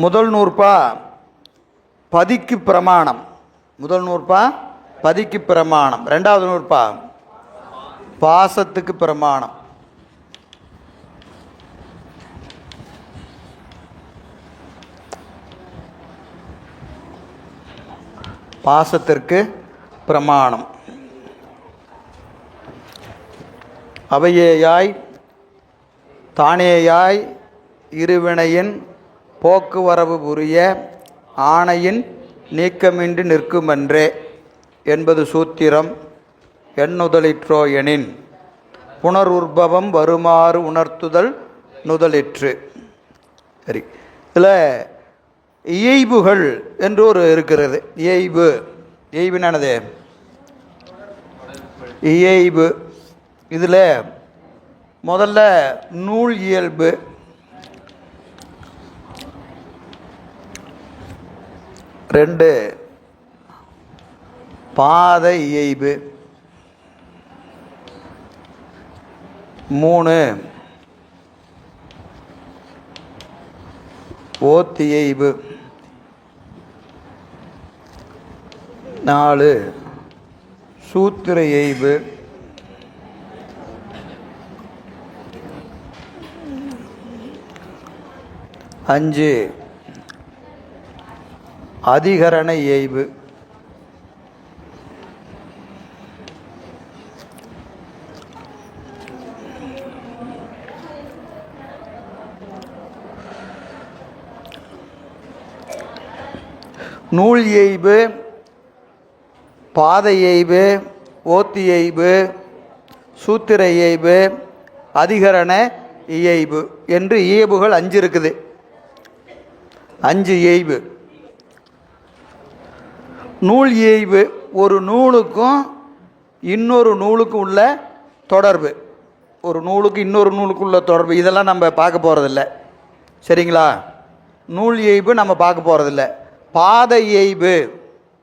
முதல் நூற்பா பதிக்கு பிரமாணம். முதல் நூற்பா பதிக்கு பிரமாணம். ரெண்டாவது நூற்பா பாசத்துக்கு பிரமாணம். பாசத்திற்கு பிரமாணம். அவையேயாய் தானேயாய் இருவினையின் போக்குவரவு புரிய ஆணையின் நீக்கமின்றி நிற்குமென்றே என்பது சூத்திரம். எண்ணுதலிற்றோ எனின் புனருற்பவம் வருமாறு உணர்த்துதல் நுதலிற்று. சரி, இதில் இயைபுகள் என்று ஒரு இருக்கிறது. இயைபு, இயைபுனானது இயைபு. இதில் முதல்ல நூல் இயல்பு, ரெண்டு பாத இயைபு, மூணு ஓத்தியைபு, நாலு சூத்திர இயைபு, அஞ்சு அதிகரண இயைபு, நூல் இயைபு, பாத இயைபு, ஓத்தி இயைபு, சூத்திர இயைபு, அதிகரண இயைபு என்று இயைபுகள் அஞ்சு இருக்குது. அஞ்சு இயைபு. நூல் இயைபு ஒரு நூலுக்கும் இன்னொரு நூலுக்கும் உள்ள தொடர்பு. ஒரு நூலுக்கு இன்னொரு நூலுக்கு உள்ள தொடர்பு, இதெல்லாம் நம்ம பார்க்க போகிறதில்ல. சரிங்களா? நூல் இயைபு நம்ம பார்க்க போகிறதில்ல. பாத இயைபு,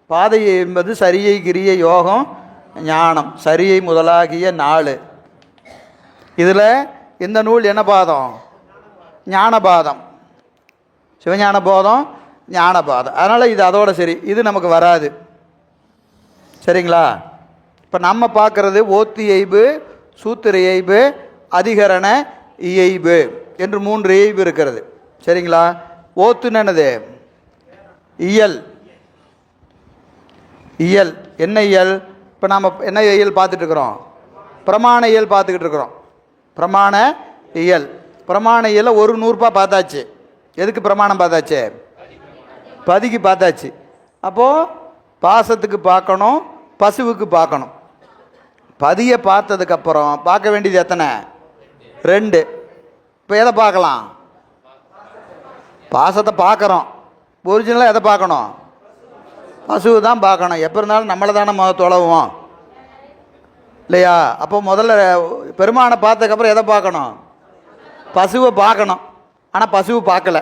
பாதை என்பது சரியை கிரிய யோகம் ஞானம், சரியை முதலாகிய 4. இதில் இந்த நூல் என்ன பாதம்? ஞானபாதம். சிவஞான போதம், ஞானபாதம். அதனால் இது அதோட சரி, இது நமக்கு வராது. சரிங்களா? இப்போ நம்ம பார்க்குறது ஓத்தி இயைபு, சூத்திர இயைபு, அதிகரண இயைபு என்று 3 இயைபு இருக்கிறது. சரிங்களா? ஓத்துன்னு என்னது? இயல். இயல் என்ன இயல்? இப்போ நாம் என்ன இயல் பார்த்துட்டு இருக்கிறோம்? பிரமாண இயல் பார்த்துக்கிட்டு இருக்கிறோம். பிரமாண இயல். பிரமாண இயலை ஒரு நூறுபா பார்த்தாச்சு. எதுக்கு பிரமாணம் பார்த்தாச்சு? பதிக்கு பார்த்தாச்சு. அப்போது பாசத்துக்கு பார்க்கணும், பசுவுக்கு பார்க்கணும். பதியை பார்த்ததுக்கப்புறம் பார்க்க வேண்டியது எத்தனை? 2. இப்போ எதை பார்க்கலாம்? பாசத்தை பார்க்குறோம். ஒரிஜினலாக எதை பார்க்கணும்? பசுவு தான் பார்க்கணும். எப்போ இருந்தாலும் நம்மளை தானே தொலைவோம் இல்லையா? அப்போ முதல்ல பெருமானை பார்த்ததுக்கப்புறம் எதை பார்க்கணும்? பசுவை பார்க்கணும். ஆனால் பசுவை பார்க்கல,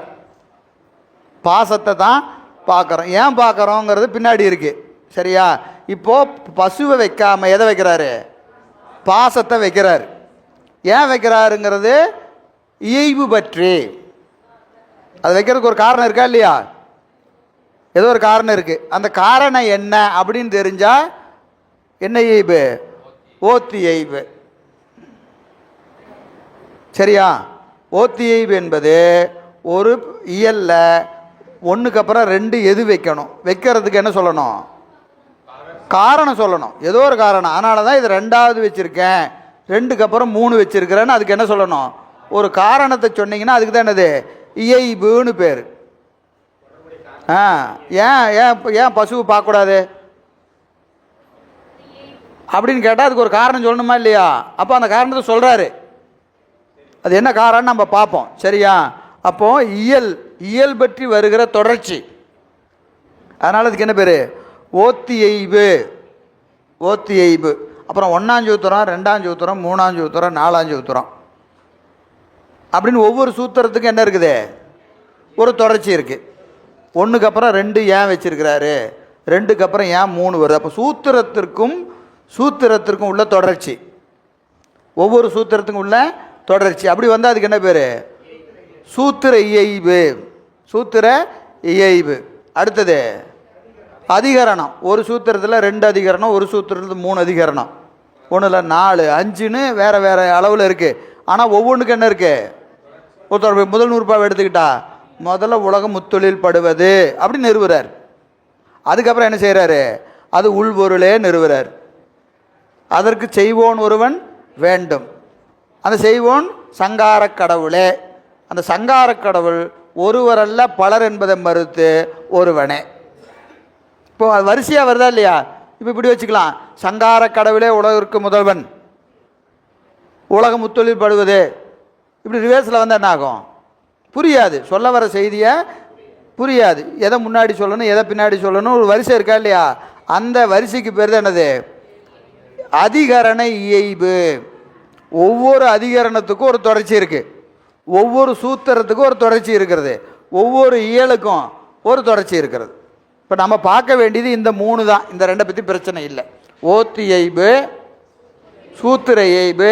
பாசத்தை தான் பார்க்குறோம். ஏன் பார்க்குறோங்கிறது பின்னாடி இருக்குது. சரியா? இப்போது பசுவை வைக்காமல் எதை வைக்கிறாரு? பாசத்தை வைக்கிறாரு. ஏன் வைக்கிறாருங்கிறது இயைபு பற்றி. அது வைக்கிறதுக்கு ஒரு காரணம் இருக்கா இல்லையா? ஏதோ ஒரு காரணம் இருக்குது. அந்த காரணம் என்ன அப்படின்னு தெரிஞ்சால் என்ன இயைபு? ஓத்தி இயைபு. சரியா? ஓத்தி இயைபு என்பது ஒரு இயலில் ஒன்றுக்கு அப்புறம் 2 எது வைக்கணும்? வைக்கிறதுக்கு என்ன சொல்லணும்? காரணம் சொல்லணும். ஏதோ ஒரு காரணம். அதனால தான் இது 2வது வச்சுருக்கேன், 2க்கு அப்புறம் 3 வச்சுருக்கிறேன்னு அதுக்கு என்ன சொல்லணும்? ஒரு காரணத்தை சொன்னீங்கன்னா அதுக்கு தான் என்னது? இயைபுன்னு பேர். ஏன் ஏன் ஏன் பசுவை பார்க்கக்கூடாது அப்படின்னு கேட்டால் அதுக்கு ஒரு காரணம் சொல்லணுமா இல்லையா? அப்போ அந்த காரணத்தை சொல்கிறாரு. அது என்ன காரணம் நம்ம பார்ப்போம். சரியா? அப்போது இயல் பற்றி வருகிற தொடர்ச்சி. அதனால் அதுக்கு என்ன பேர்? ஓத்தி இயைபு. ஓத்தி இயைபு. அப்புறம் 1ஆம் சூத்திரம், 2ஆம் சூத்திரம், 3ஆம் சூத்திரம், 4ஆம் சூத்திரம் அப்படின்னு ஒவ்வொரு சூத்திரத்துக்கும் என்ன இருக்குது? ஒரு தொடர்ச்சி இருக்குது. 1க்கு அப்புறம் 2 ஏன் வச்சிருக்கிறாரு, 2க்கு அப்புறம் ஏன் 3 வருது? அப்போ சூத்திரத்திற்கும் உள்ள தொடர்ச்சி, ஒவ்வொரு சூத்திரத்துக்கும் உள்ள தொடர்ச்சி. அப்படி வந்தால் அதுக்கு என்ன பேர்? சூத்திர இயைபு. சூத்திர இயைபு. அடுத்தது அதிகரணம். ஒரு சூத்திரத்தில் 2 அதிகரணம், ஒரு சூத்திரத்தில் 3 அதிகரணம், ஒன்றில் 4 5ன்னு வேறு வேறு அளவில் இருக்குது. ஆனால் ஒவ்வொன்றுக்கு என்ன இருக்குது? ஒருத்தர் முதல் நூறுபாவை எடுத்துக்கிட்டா முதல்ல உலகம் முத்தொழில் படுவது அப்படி நிறுவுறார். அதுக்கப்புறம் என்ன செய்கிறாரு? அது உள்பொருளே நிறுவுறார். அதற்கு செய்வோன் ஒருவன் வேண்டும். அந்த செய்வோன் சங்கார கடவுளே. அந்த சங்கார கடவுள் ஒருவரல்ல பலர் என்பதை மறுத்து ஒருவனே. இப்போ அது வரிசையாக வருதா இல்லையா? இப்போ இப்படி வச்சுக்கலாம். சங்கார கடவுளே உலகிற்கு முதல்வன், உலகம் முத்தொழில் படுவது. இப்படி ரிவேர்ஸில் வந்து என்ன ஆகும்? புரியாது. சொல்ல வர செய்தியை புரியாது. எதை முன்னாடி சொல்லணும் எதை பின்னாடி சொல்லணும் ஒரு வரிசை இருக்கா இல்லையா? அந்த வரிசைக்கு பேர் தான் என்னது? அதிகரண இயைபு. ஒவ்வொரு அதிகரணத்துக்கும் ஒரு தொடர்ச்சி இருக்குது, ஒவ்வொரு சூத்திரத்துக்கும் ஒரு தொடர்ச்சி இருக்கிறது, ஒவ்வொரு இயலுக்கும் ஒரு தொடர்ச்சி இருக்கிறது. இப்போ நம்ம பார்க்க வேண்டியது இந்த 3 தான். இந்த 2 பற்றி பிரச்சனை இல்லை. ஓத்து இயைபு, சூத்திர இயைபு,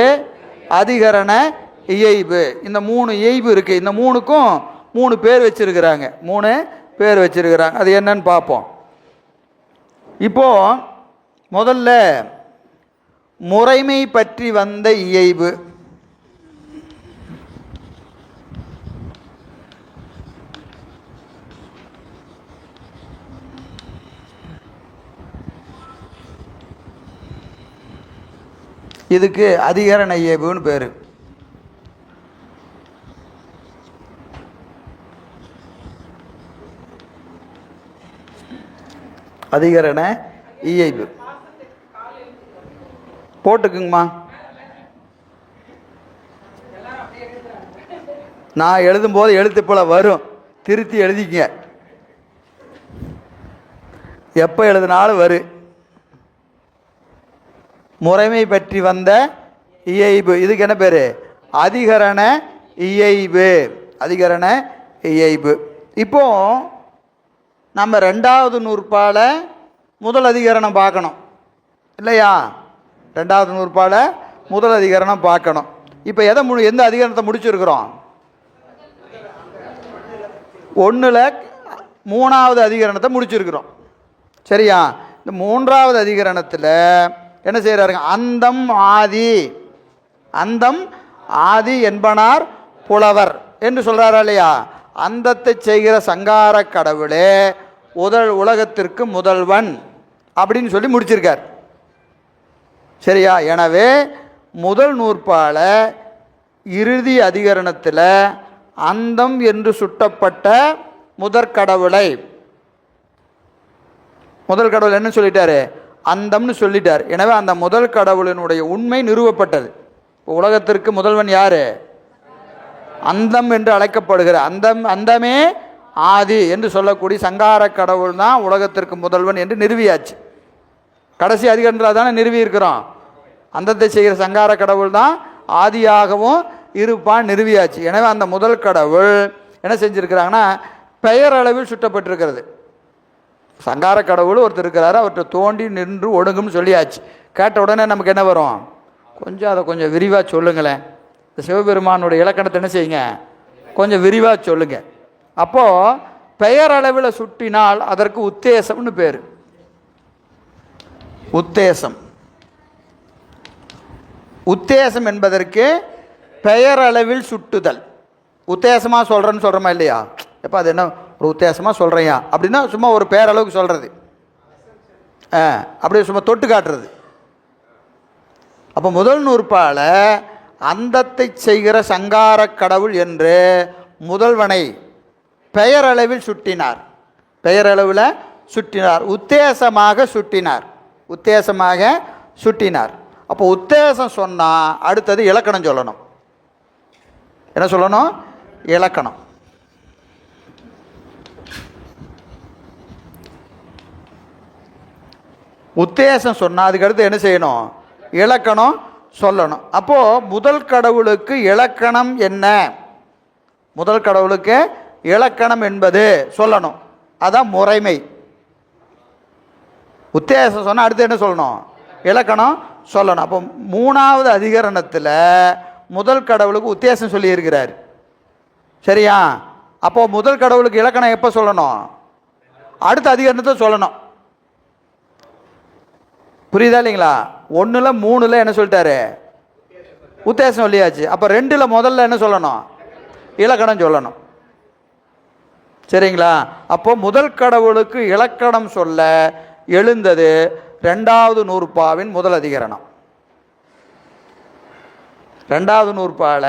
அதிகரண இயைபு. இந்த 3 இயைபு இருக்குது. இந்த 3க்கும் 3 பேர் வச்சிருக்கிறாங்க. 3 பேர் வச்சிருக்கிறாங்க. அது என்னன்னு பார்ப்போம். இப்போ முதல்ல முறைமை பற்றி வந்த இயைபு. இதுக்கு அதிகரண இயைபுன்னு பேர். அதிகரண இயைபு போட்டுக்குங்கம்மா. நான் எழுதும்போது எழுத்து போல வரும், திருத்தி எழுதிக்கங்க. எப்போ எழுதினாலும் வரும். முறைமை பற்றி வந்த இயைபு. இதுக்கு என்ன பேர்? அதிகரண இயைபு. அதிகரண இயைபு. இப்போ நம்ம 2வது நூற்பால முதல் அதிகரணம் பார்க்கணும் இல்லையா? 2வது நூற்பால முதல் அதிகரணம் பார்க்கணும். இப்போ எந்த அதிகரணத்தை முடிச்சிருக்கிறோம்? 1ல் 3வது அதிகரணத்தை முடிச்சிருக்கிறோம். சரியா? இந்த 3வது அதிகரணத்தில் என்ன செய்கிறாருங்க? அந்தம் ஆதி, அந்தம் ஆதி என்பனார் புலவர் என்று சொல்கிறாரா இல்லையா? அந்தத்தை செய்கிற சங்கார கடவுளே உலகத்திற்கு முதல்வன் அப்படின்னு சொல்லி முடிச்சிருக்கார். சரியா? எனவே முதல் நூற்பால இறுதி அதிகரணத்தில் அந்தம் என்று சுட்டப்பட்ட முதற்கடவுளை, முதல் கடவுள் என்ன சொல்லிட்டாரு? அந்தம்னு சொல்லிட்டார். எனவே அந்த முதல் கடவுளினுடைய உண்மை நிறுவப்பட்டது. உலகத்திற்கு முதல்வன் யாரு? அந்தம் என்று அழைக்கப்படுகிற அந்தமே ஆதி என்று சொல்லக்கூடிய சங்கார கடவுள் தான் உலகத்திற்கு முதல்வன் என்று நிறுவியாச்சு. கடைசி அதிகாரத்தில் தானே நிறுவி இருக்கிறோம். அந்தத்தை செய்கிற சங்கார கடவுள் தான் ஆதியாகவும் இருப்பான் நிறுவியாச்சு. எனவே அந்த முதல் கடவுள் என்ன செஞ்சிருக்கிறாங்கன்னா பெயரளவில் சுட்டப்பட்டிருக்கிறது. சங்கார கடவுள் ஒருத்தர் இருக்கிறாரு, அவர்கிட்ட தோண்டி நின்று ஒடுங்கும்னு சொல்லியாச்சு. கேட்ட உடனே நமக்கு என்ன வரும்? அதை கொஞ்சம் விரிவாக சொல்லுங்களேன். இந்த சிவபெருமானுடைய இலக்கணத்தை என்ன செய்யுங்க? கொஞ்சம் விரிவாக சொல்லுங்க. அப்போது பெயரளவில் சுட்டினால் அதற்கு உத்தேசம்னு பேர். உத்தேசம். உத்தேசம் என்பதற்கு பெயரளவில் சுட்டுதல். உத்தேசமாக சொல்கிறேன்னு சொல்கிறோமா இல்லையா? எப்போ அது என்ன ஒரு உத்தேசமாக சொல்கிறையா அப்படின்னா சும்மா ஒரு பேரளவுக்கு சொல்கிறது, அப்படியே சும்மா தொட்டு காட்டுறது. அப்போ முதல் நூற்பால அந்தத்தை செய்கிற சங்கார கடவுள் என்று முதல்வனை பெயரளவில் சுட்டினார். பெயரளவில் சுட்டினார், உத்தேசமாக சுட்டினார், உத்தேசமாக சுட்டினார். அப்போ உத்தேசம் சொன்னால் அடுத்தது இலக்கணம் சொல்லணும். என்ன சொல்லணும்? இலக்கணம். உத்தேசம் சொன்னால் அதுக்கடுத்து என்ன செய்யணும்? இலக்கணம் சொல்லணும். அப்போது முதல் கடவுளுக்கு இலக்கணம் என்ன? முதல் கடவுளுக்கு இலக்கணம் என்பது சொல்லணும். அதான் முறைமை. உத்தேசம் சொன்னால் அடுத்து என்ன சொல்லணும்? இலக்கணம் சொல்லணும். அப்போ 3வது அதிகரணத்தில் முதல் கடவுளுக்கு உத்தேசம் சொல்லியிருக்கிறார். சரியா? அப்போது முதல் கடவுளுக்கு இலக்கணம் எப்போ சொல்லணும்? அடுத்த அதிகரணத்தை சொல்லணும். புரியுதா இல்லைங்களா? 1ல் 3ல் என்ன சொல்லிட்டாரு? உத்தேசம் சொல்லியாச்சு. அப்போ 2ல் முதல்ல என்ன சொல்லணும்? இலக்கணம் சொல்லணும். சரிங்களா? அப்போ முதல் கடவுளுக்கு இலக்கணம் சொல்ல எழுந்தது 2வது நூற்பாவின் முதல் அதிகரணம். 2வது நூற்பால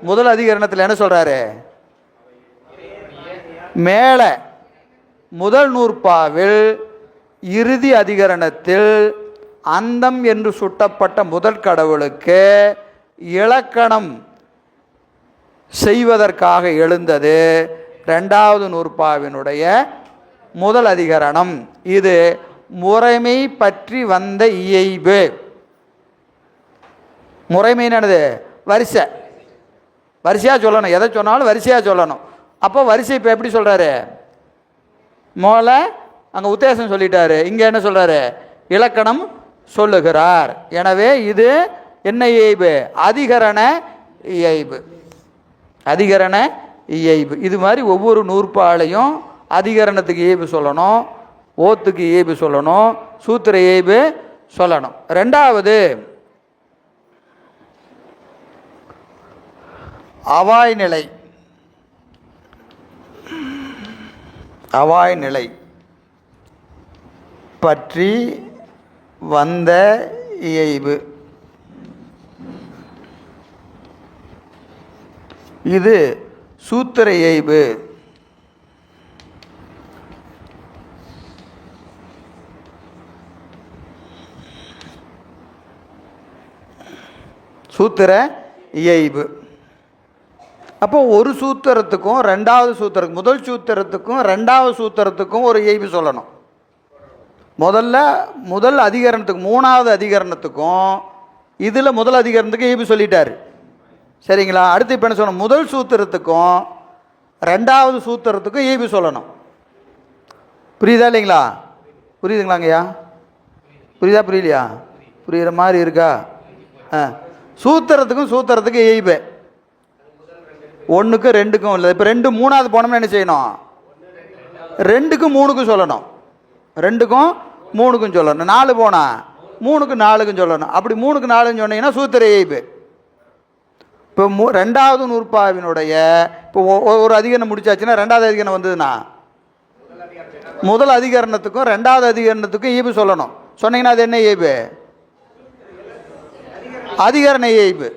முதல் அதிகரணத்தில் என்ன சொல்றாரு? மேலே முதல் நூற்பாவில் இறுதி அதிகரணத்தில் அந்தம் என்று சுட்டப்பட்ட முதல் கடவுளுக்கு இலக்கணம் செய்வதற்காக எழுந்தது 2வது நூற்பாவினுடைய முதல் அதிகரணம். இது முறைமை பற்றி வந்த இயைபு. முறைமைன்னு வரிசை, வரிசையாக சொல்லணும். எதை சொன்னாலும் வரிசையாக சொல்லணும். அப்போ வரிசை இப்போ எப்படி சொல்கிறாரு? மோல அங்கே உத்தேசம் சொல்லிட்டாரு, இங்கே என்ன சொல்கிறாரு? இலக்கணம் சொல்லுகிறார். எனவே இது என்ன இயைபு? அதிகரண இயைபு. அதிகரண இயைபு. இது மாதிரி ஒவ்வொரு நூற்பாலையும் அதிகரணத்துக்கு இயைபு சொல்லணும், ஓத்துக்கு இயைபு சொல்லணும், சூத்திர இயைபு சொல்லணும். 2வது அவாய் நிலை. அவாய் நிலை பற்றி வந்த இயைபு. இது சூத்திர இயைபு. சூத்திர இயைபு. அப்போ ஒரு சூத்திரத்துக்கும் 2வது சூத்திரத்துக்கும், முதல் சூத்திரத்துக்கும் 2வது சூத்திரத்துக்கும் ஒரு இயைபு சொல்லணும். முதல் அதிகரணத்துக்கும் 3வது அதிகரணத்துக்கும் இதில் முதல் அதிகரணத்துக்கு இயைபு சொல்லிட்டார். சரிங்களா? அடுத்து இப்போ என்ன சொல்லணும்? முதல் சூத்திரத்துக்கும் 2வது சூத்திரத்துக்கும் இயைபு சொல்லணும். புரியுதா இல்லைங்களா? புரியுதுங்களாங்கய்யா? புரியுதா புரியலையா? புரியுற மாதிரி இருக்கா? சூத்திரத்துக்கும் சூத்திரத்துக்கு இயைபு 1க்கும் 2க்கும் இல்லை. இப்போ 2 3வது போனோம்னா என்ன செய்யணும்? 2க்கும் 3க்கும் சொல்லணும், 2க்கும் 3க்கும் சொல்லணும். 4 போனால் 3க்கும் 4க்கும் சொல்லணும். அப்படி 3க்கு 4ன்னு சொன்னீங்கன்னா சூத்திர இயைபு. இப்போ 2வது நூற்பாவினுடைய இப்போ ஒரு அதிகரணம் முடிச்சாச்சுன்னா 2வது அதிகரணம் வந்ததுன்னா முதல் அதிகரணத்துக்கும் 2வது அதிகரணத்துக்கும் இயைபு சொல்லணும். சொன்னீங்கன்னா அது என்ன இயைபு? அதிகரண இயைபு.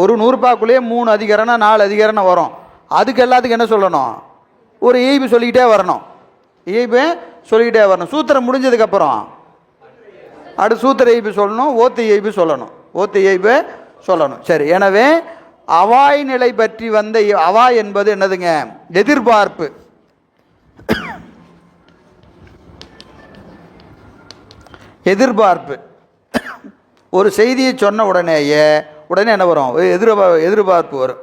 ஒரு நூற்பாக்குள்ளேயே 3 அதிகரணம் 4 அதிகரணம் வரும். அதுக்கு எல்லாத்துக்கும் என்ன சொல்லணும்? ஒரு இயைபு சொல்லிக்கிட்டே வரணும். இயைபு சொல்லிக்கிட்டே வரணும். சூத்திரம் முடிஞ்சதுக்கப்புறம் அடுத்து சூத்திர இயைபு சொல்லணும், ஓத்து இயைபு சொல்லணும், ஓத்து இயைபு சொல்லணும். சரி, எனவே அவாய் நிலை பற்றி வந்த அவாய் என்பது என்னதுங்க? எதிர்பார்ப்பு. எதிர்பார்ப்பு. ஒரு செய்தியை சொன்ன உடனே என்ன வரும்? எதிர்பார்ப்பு வரும்.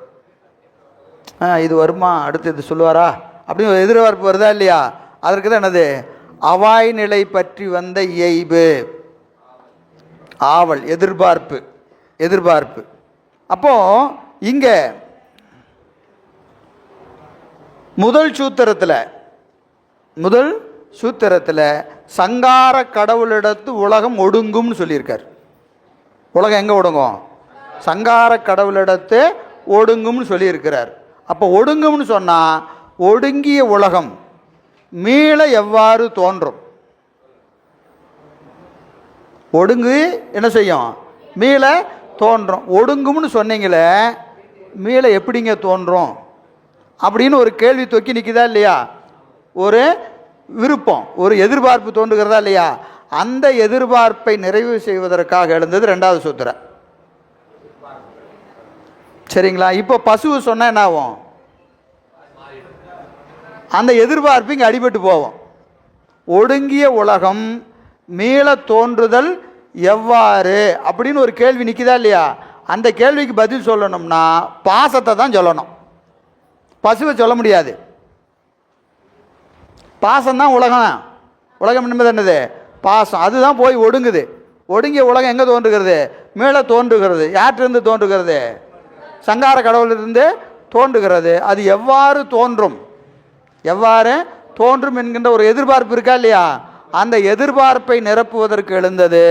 இது வருமா, அடுத்து இது சொல்லுவாரா அப்படின்னு ஒரு எதிர்பார்ப்பு வருதா இல்லையா? அதற்கு தான் என்னது? அவாய் நிலை பற்றி வந்த இயைபு. ஆவல், எதிர்பார்ப்பு, எதிர்பார்ப்பு. அப்போ இங்க முதல் சூத்திரத்தில் சங்கார கடவுளிடத்து உலகம் ஒடுங்கும்னு சொல்லியிருக்கார். உலகம் எங்கே ஒடுங்கும்? சங்கார கடவுளிடத்து ஒடுங்கும்னு சொல்லியிருக்கிறார். அப்போ ஒடுங்கும்னு சொன்னால் ஒடுங்கிய உலகம் மீள எவ்வாறு தோன்றும்? ஒடுங்கு என்ன செய்யும்? மீள தோன்றும். ஒடுங்கும்னு சொன்னீங்களே, மீள எப்படிங்க தோன்றும் அப்படின்னு ஒரு கேள்வி தொக்கி நிற்குதா இல்லையா? ஒரு விருப்பம், ஒரு எதிர்பார்ப்பு தோன்றுகிறதா இல்லையா? அந்த எதிர்பார்ப்பை நிறைவு செய்வதற்காக எழுந்தது 2வது சூத்திரம். சரிங்களா? இப்போ பசுவு சொன்னால் என்ன ஆகும்? அந்த எதிர்பார்ப்பு இங்கே அடிபட்டு போவோம். ஒடுங்கிய உலகம் மீள தோன்றுதல் எவ்வாறு அப்படின்னு ஒரு கேள்வி நிற்குதா இல்லையா? அந்த கேள்விக்கு பதில் சொல்லணும்னா பாசத்தை தான் சொல்லணும், பசுவை சொல்ல முடியாது. பாசம்தான் உலகம். உலகம் என்பது என்னது? பாசம். அதுதான் போய் ஒடுங்குது. ஒடுங்கிய உலகம் எங்கே தோன்றுகிறது? மேலே தோன்றுகிறது. யார்கிட்டருந்து தோன்றுகிறது? சங்கார கடவுளிலிருந்து தோன்றுகிறது. அது எவ்வாறு தோன்றும், எவ்வாறு தோன்றும் என்கின்ற ஒரு எதிர்பார்ப்பு இருக்கா இல்லையா? அந்த எதிர்பார்ப்பை நிரப்புவதற்கு எழுந்தது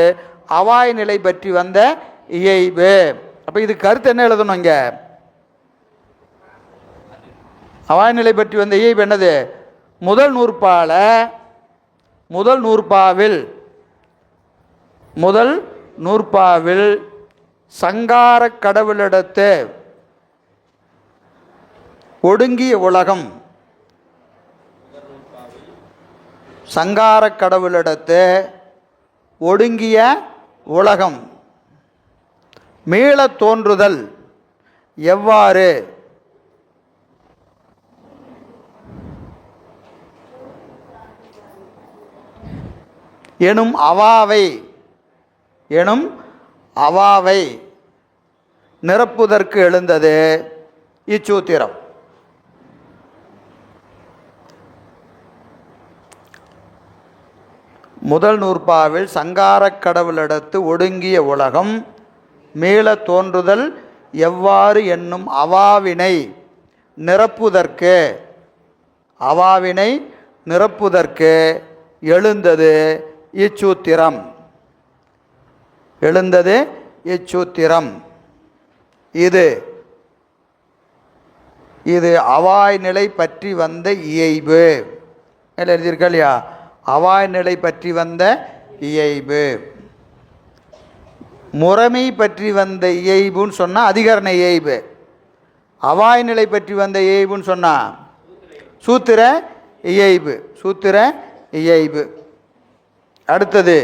அவாய் நிலை பற்றி வந்த இயைபு. அப்போ இது கருத்து என்ன எழுதணும் இங்கே? அவாய் நிலை பற்றி வந்த இயைபு என்னது? முதல் நூற்பாவில் சங்கார கடவுளிடத்து ஒடுங்கிய உலகம், சங்கார கடவுளிடத்து ஒடுங்கிய உலகம் மீளத் தோன்றுதல் எவ்வாறு எனும் அவாவை நிரப்புதற்கு எழுந்தது இச்சூத்திரம். முதல் நூற்பாவில் சங்காரக் கடவுளிடத்து ஒடுங்கிய உலகம் மீள தோன்றுதல் எவ்வாறு என்னும் அவாவினை நிரப்புதற்கு எழுந்தது இச்சூத்திரம். இது அவாய் நிலை பற்றி வந்த இயைபு. எழுதியிருக்கா இல்லையா? அவாய் நிலை பற்றி வந்த இயைபு. முறைமை பற்றி வந்த இயைபுன்னு சொன்னால் அதிகரண இயைபு. அவாய் நிலை பற்றி வந்த இயைபுன்னு சொன்னால் சூத்திர இயைபு. அடுத்தது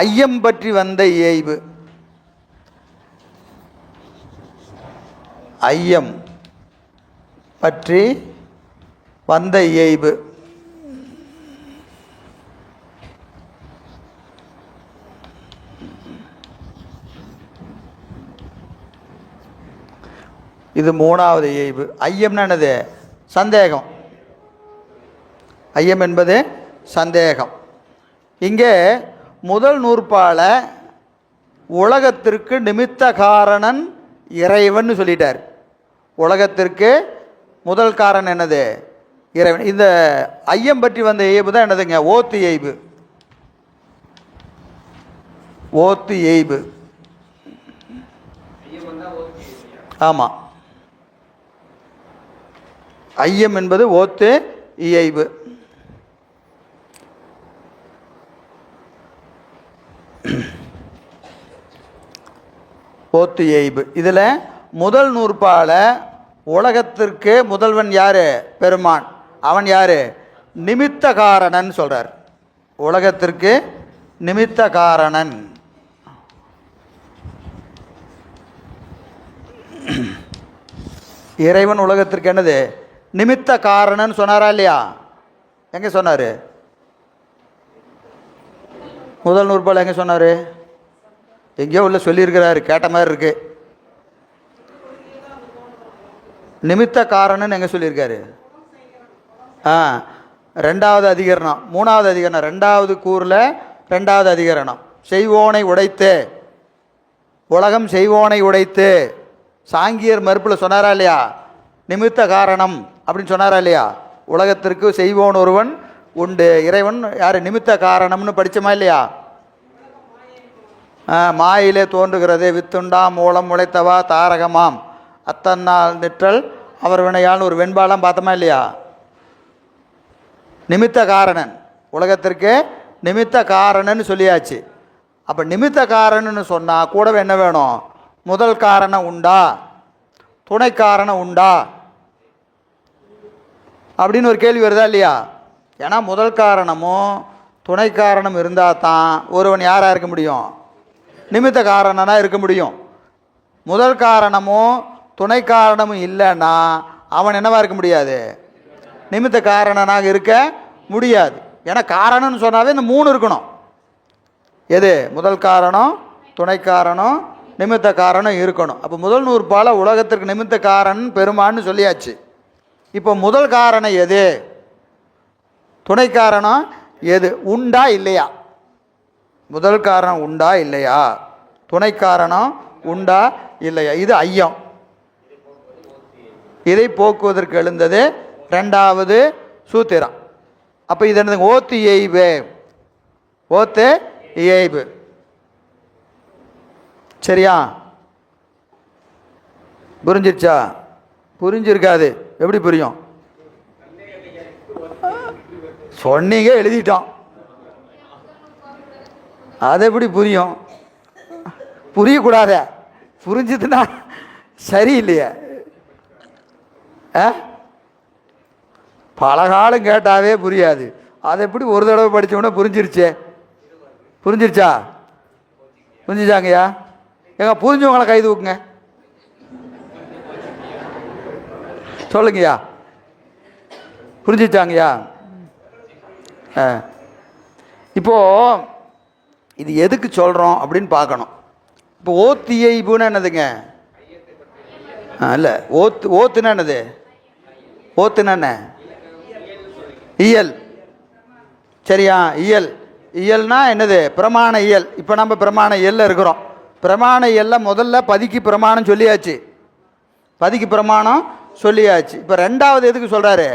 ஐயம் பற்றி வந்த இயைபு. ஐயம் பற்றி வந்த இயைபு. இது மூணாவது இயைபு. ஐயம்னா என்னது? சந்தேகம். ஐயம் என்பது சந்தேகம். இங்கே முதல் நூற்பால உலகத்திற்கு நிமித்த காரணன் இறைவன் சொல்லிட்டார். உலகத்திற்கு முதல் காரணம் என்னது? இறைவன். இந்த ஐயம் பற்றி வந்த இயைபு தான் என்னதுங்க? ஓத்து இயைபு. ஆமாம், ஐயம் என்பது ஓத்து இயைபு. ஓத்து இயைபு. இதில் முதல் நூற்பால உலகத்திற்கு முதல்வன் யாரு? பெருமான். அவன் யாரு? நிமித்த காரணன் சொல்றார். உலகத்திற்கு நிமித்த காரணன். இறைவன் உலகத்திற்கு என்னது? நிமித்த காரணன் சொன்னாரா இல்லையா? எங்கே சொன்னார்? முதல் நூற்பால் எங்கே சொன்னார்? எங்கேயோ உள்ள சொல்லியிருக்கிறாரு, கேட்ட மாதிரி இருக்கு. நிமித்த காரணன் எங்கே சொல்லியிருக்காரு? ரெண்டாவது அதிகரணம், மூணாவது அதிகரணம், ரெண்டாவது கூறில் ரெண்டாவது அதிகரணம். செய்வோனை உடைத்து, உலகம் செய்வோனை உடைத்து சாங்கியர் மறுப்பில் சொன்னாரா இல்லையா? நிமித்த காரணம் அப்படின்னு சொன்னாரா இல்லையா? உலகத்திற்கு செய்வோன் ஒருவன் உண்டு, இறைவன் யார்? நிமித்த காரணம்னு படித்தோமா இல்லையா? மாயிலே தோன்றுகிறது வித்துண்டாம் மூலம் உழைத்தவா தாரகமாம் அத்தன்னால் நிற்றல் அவர் வினையால் ஒரு வெண்பாலாம் பார்த்தோமா இல்லையா? நிமித்த காரணன், உலகத்திற்கு நிமித்த காரணன்னு சொல்லியாச்சு. அப்போ நிமித்த காரணன்னு சொன்னால் கூடவே என்ன வேணும்? முதல் காரணம் உண்டா, துணை காரணம் உண்டா அப்படின்னு ஒரு கேள்வி வருதா இல்லையா? ஏன்னா முதல் காரணமும் துணை காரணம் இருந்தால் தான் ஒருவன் யாராக இருக்க முடியும்? நிமித்த காரணனாக இருக்க முடியும். முதல் காரணமும் துணை காரணமும் இல்லைன்னா அவன் என்னவா இருக்க முடியாது? நிமித்த காரணனாக இருக்க முடியாது. ஏன்னா காரணம்னு சொன்னாவே இந்த மூணு இருக்கணும். எது? முதல் காரணம், துணை காரணம், நிமித்த காரணம் இருக்கணும். அப்போ முதல் நூற்பால உலகத்திற்கு நிமித்த காரணம் பெருமான்னு சொல்லியாச்சு. இப்போ முதல் காரணம் எது? துணை காரணம் எது? உண்டா இல்லையா? முதல் காரணம் உண்டா இல்லையா? துணை காரணம் உண்டா இல்லையா? இது ஐயம். இதை போக்குவதற்கு எழுந்தது ரெண்டாவது சூத்திரம். அப்போ இது என்னது? ஓத்து இயைபு. ஓத்து இயைபு. சரியா? புரிஞ்சிருச்சா? புரிஞ்சிருக்காது. எப்படி புரியும்? சொன்னீங்க, எழுதிட்டோம். அது எப்படி புரியும்? புரியக்கூடாத. புரிஞ்சுதுன்னா சரியில்லையே. பல காலம் கேட்டாவே புரியாது. அதை எப்படி ஒரு தடவை படித்தோடனே புரிஞ்சிருச்சே? புரிஞ்சிருச்சா? புரிஞ்சிச்சாங்கய்யா? ஏங்க புரிஞ்சவங்களை கை தூக்குங்க. சொல்லுங்கய்யா. புரிஞ்சிச்சாங்கய்யா? இப்போது இது எதுக்கு சொல்கிறோம் அப்படின்னு பார்க்கணும். இப்போ ஓத்தியைபுன்னு என்னதுங்க? இல்லை, ஓத்துனா என்னது? ஓத்துனா என்ன? இயல். சரியா? இயல். இயல்னா என்னது? பிரமாண இயல். இப்போ நம்ம பிரமாண இயல்ல இருக்கிறோம். பிரமாண இயல்ல முதல்ல பதிக்கு பிரமாணம் சொல்லியாச்சு. பதிக்கு பிரமாணம் சொல்லியாச்சு. இப்போ ரெண்டாவது எதுக்கு சொல்கிறாரு?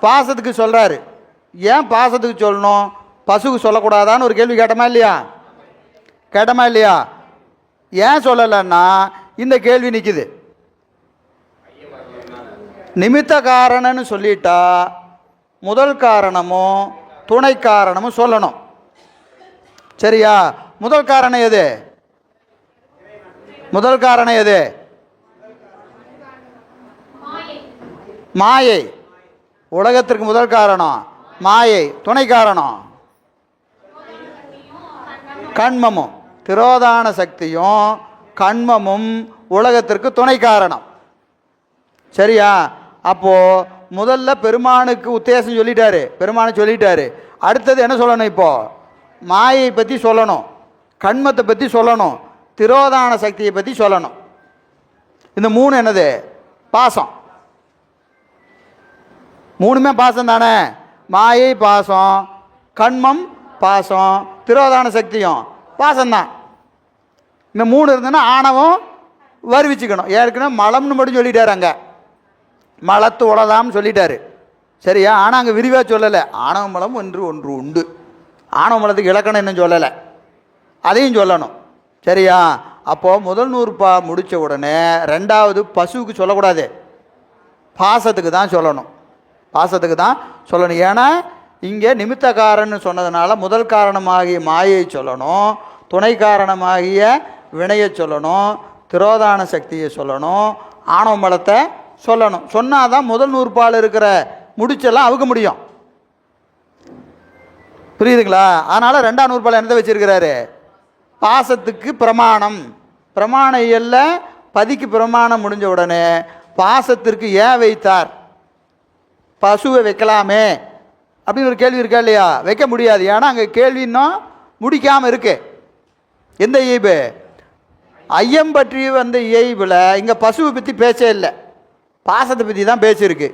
பாசத்துக்கு சொல்கிறாரு. ஏன் பாசத்துக்கு சொல்லணும், பசுக்கு சொல்லக்கூடாதான்னு ஒரு கேள்வி கேட்டோமா இல்லையா? கேட்டோமா இல்லையா? ஏன் சொல்லலைன்னா இந்த கேள்வி நிற்குது. நிமித்த காரணன்னு சொல்லிட்டா முதல் காரணமும் துணை காரணமும் சொல்லணும். சரியா? முதல் காரணம் எது? முதல் காரணம் எது? மாயை. உலகத்திற்கு முதல் காரணம் மாயை. துணை காரணம் கண்மமும். திரோதான சக்தியும் கண்மமும் உலகத்திற்கு துணை காரணம். சரியா? அப்போ முதல்ல பெருமானுக்கு உத்தேசம் சொல்லிட்டாரு, பெருமானை சொல்லிட்டாரு. அடுத்தது என்ன சொல்லணும்? இப்போ மாயை பற்றி சொல்லணும், கண்மத்தை பற்றி சொல்லணும், திரோதான சக்தியை பற்றி சொல்லணும். இந்த மூணு என்னது? பாசம். மூணுமே பாசம் தானே. மாயை பாசம், கண்மம் பாசம், திரோதான சக்தியும் பாசம்தான். இந்த மூணு இருந்ததுன்னா ஆணவம் வருவிச்சுக்கணும். ஏற்கனவே மலம்னு மட்டும் சொல்லிட்டாரு. அங்கே மலத்து உலதாம்னு சொல்லிட்டாரு. சரியா? ஆனால் அங்கே விரிவாக சொல்லலை. ஆணவ மலம் ஒன்று உண்டு. ஆணவ மலத்துக்கு இலக்கணம் இன்னும் சொல்லலை, அதையும் சொல்லணும். சரியா? அப்போது முதல் நூறுபா முடித்த உடனே ரெண்டாவது பசுவுக்கு சொல்லக்கூடாது, பாசத்துக்கு தான் சொல்லணும். பாசத்துக்கு தான் சொல்லணும். ஏன்னா இங்கே நிமித்த காரன்னு சொன்னதுனால முதல் காரணமாகிய மாயை சொல்லணும், துணை காரணமாகிய வினையை சொல்லணும், திரோதான சக்தியை சொல்லணும், ஆணவ மலத்தை சொல்லணும். சொன்னால் தான் முதல் நூறுபால் இருக்கிற முடிச்செல்லாம் அவுக்க முடியும். புரியுதுங்களா? அதனால் ரெண்டாம் நூறுபால் என்னத்தை வச்சிருக்கிறாரு? பாசத்துக்கு பிரமாணம். பிரமாண இயல்ல பதிக்கு பிரமாணம் முடிஞ்ச உடனே பாசத்திற்கு ஏன் வைத்தார்? பசுவை வைக்கலாமே அப்படின்னு ஒரு கேள்வி இருக்கா இல்லையா? வைக்க முடியாது. ஏன்னா அங்கே கேள்வி இன்னும் முடிக்காமல் இருக்கு. எந்த இயல்பு? ஐயம் பற்றி வந்த இயல்பில் இங்கே பசுவை பற்றி பேச்சே இல்லை, பாசத்தை பற்றி தான் பேச்சிருக்கு.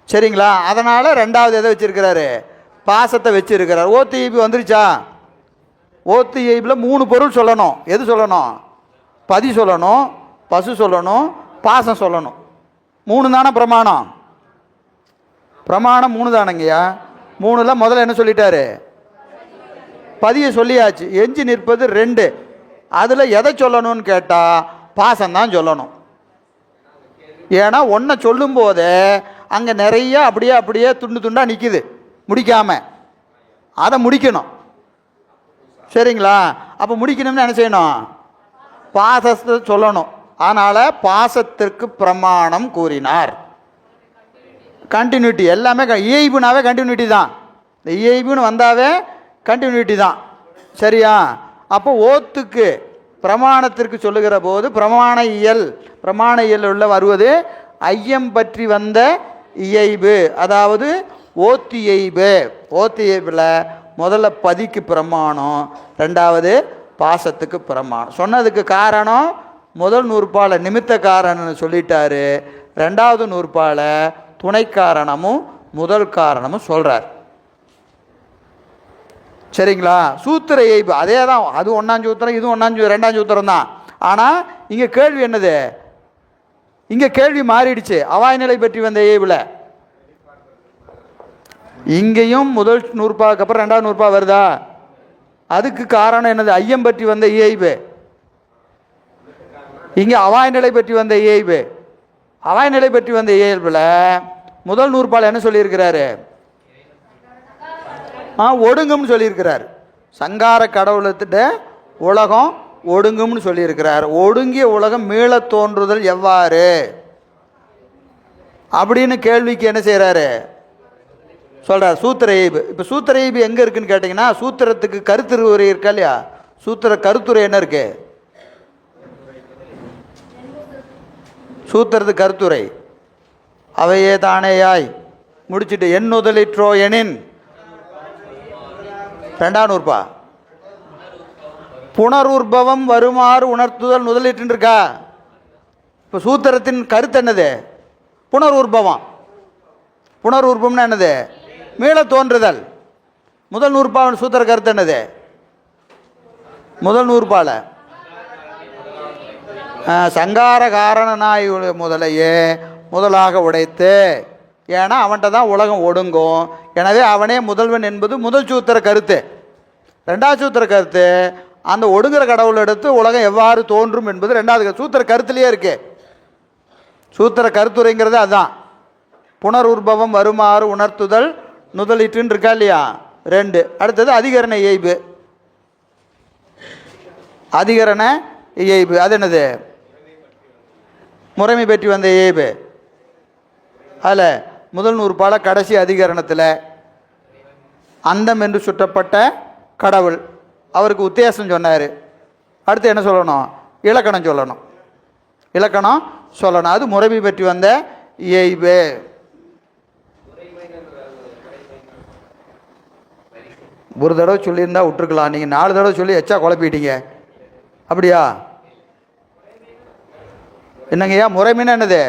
சரிங்களா? அதனால் ரெண்டாவது எதை வச்சிருக்கிறாரு? பாசத்தை வச்சிருக்கிறார். ஓத்து இயல்பு வந்துருச்சா? ஓத்து இயல்பில் மூணு பொருள் சொல்லணும். எது சொல்லணும்? பதி சொல்லணும், பசு சொல்லணும், பாசம் சொல்லணும். மூணு தானே பிரமாணம். பிரமாணம் மூணு தானங்கய்யா. மூணுல முதல்ல என்ன சொல்லிட்டாரு? பதியை சொல்லியாச்சு. எஞ்சி நிற்பது ரெண்டு. அதில் எதை சொல்லணும்னு கேட்டால் பாசம்தான் சொல்லணும். ஏன்னா ஒன்றை சொல்லும் போதே அங்கே நிறைய அப்படியே துண்டு துண்டாக நிற்கிது முடிக்காமல். அதை முடிக்கணும். சரிங்களா? அப்போ முடிக்கணும்னு என்ன செய்யணும்? பாசத்தை சொல்லணும். அதனால் பாசத்திற்கு பிரமாணம் கூறினார். கண்டினியூட்டி எல்லாமே இயைபுனாவே கண்டினியூட்டி தான். இந்த இயைபுன்னு வந்தாவே கண்டினியூட்டி தான். சரியா? அப்போ ஓத்துக்கு பிரமாணத்திற்கு சொல்லுகிற போது பிரமாண இயல் உள்ள வருவது ஐயம் பற்றி வந்த இயைபு, அதாவது ஓத்து இயைபு. ஓத்து இயைபில் முதல்ல பதிக்கு பிரமாணம், ரெண்டாவது பாசத்துக்கு பிரமாணம். சொன்னதுக்கு காரணம் முதல் நூற்பால நிமித்த காரணம்னு சொல்லிட்டாரு. ரெண்டாவது நூற்பால துணை காரணமும் முதல் காரணமும் சொல்கிறார். சரிங்களா? சூத்திர இயைபு அதே தான். அது ஒன்றாம் சூத்திரம், இது ரெண்டாம் சூத்திரம் தான். ஆனால் இங்கே கேள்வி என்னது? இங்கே கேள்வி மாறிடுச்சு. அவாய் நிலை பற்றி வந்த ஏய்வில் இங்கேயும் முதல் நூற்பாவுக்கு அப்புறம் ரெண்டாவது நூற்பா வருதா? அதுக்கு காரணம் என்னது? ஐயம் பற்றி வந்த இயைபு. இங்கே அவாய் நிலை பற்றி வந்த இயைபு. அவாய் நிலை பற்றி வந்த இயல்புல முதல் நூற்பால் என்ன சொல்லியிருக்கிறாரு? ஒடுங்கும்னு சொல்லியிருக்கிறார். சங்கார கடவுளத்திட்ட உலகம் ஒடுங்கும்னு சொல்லியிருக்கிறார். ஒடுங்கிய உலகம் மீள தோன்றுதல் எவ்வாறு அப்படின்னு கேள்விக்கு என்ன செய்கிறாரு? சொல்கிறார் சூத்திர இயைபு. இப்போ சூத்திர இயைபு எங்கே இருக்குன்னு கேட்டிங்கன்னா, சூத்திரத்துக்கு கருத்துரை இருக்கா இல்லையா? சூத்திர கருத்துரை என்ன இருக்கு? சூத்திரத்து கருத்துரை அவையே தானேயாய் முடிச்சுட்டு எண்ணுதலிற்றோ எனின் ரெண்டாம் நூற்பா புனருற்பவம் வருமாறு உணர்த்துதல் முதலிட்டு இருக்கா? இப்போ சூத்திரத்தின் கருத்து என்னது? புனருற்பவம். புனருற்பவம்னா என்னது? மீள தோன்றுதல். முதல் நூற்பாவின் சூத்திர கருத்து என்னது? முதல் நூற்பால சங்கார காரணனாய் முதலையே முதலாக உடைத்து, ஏன்னா அவன்கிட்ட தான் உலகம் ஒடுங்கும், எனவே அவனே முதல்வன் என்பது முதல் சூத்திர கருத்து. ரெண்டாவது சூத்திர கருத்து அந்த ஒடுங்குற கடவுள் எடுத்து உலகம் எவ்வாறு தோன்றும் என்பது ரெண்டாவது சூத்திர கருத்துலேயே இருக்கு. சூத்திர கருத்துரைங்கிறது அதுதான். புனருற்பவம் வருமாறு உணர்த்துதல் முதலிட்டுன்னு இருக்கா இல்லையா? ரெண்டு. அடுத்தது அதிகரண இயைபு. அதிகரண இயைபு அது என்னது? முறைமை பற்றி வந்த இயைபு. அதில் முதல் நூற்பால கடைசி அதிகரணத்தில் அந்தம் என்று சுட்டப்பட்ட கடவுள் அவருக்கு உத்தேசம் சொன்னார். அடுத்து என்ன சொல்லணும்? இலக்கணம் சொல்லணும். இலக்கணம் சொல்லணும். அது முறைமை பற்றி வந்த இயைபு. ஒரு தடவை சொல்லியிருந்தா விட்டுருக்கலாம். நீங்கள் 4 தடவை சொல்லி எச்சா குழப்பிட்டீங்க. அப்படியா? என்னங்கய்யா முறைமைன்னா என்னது?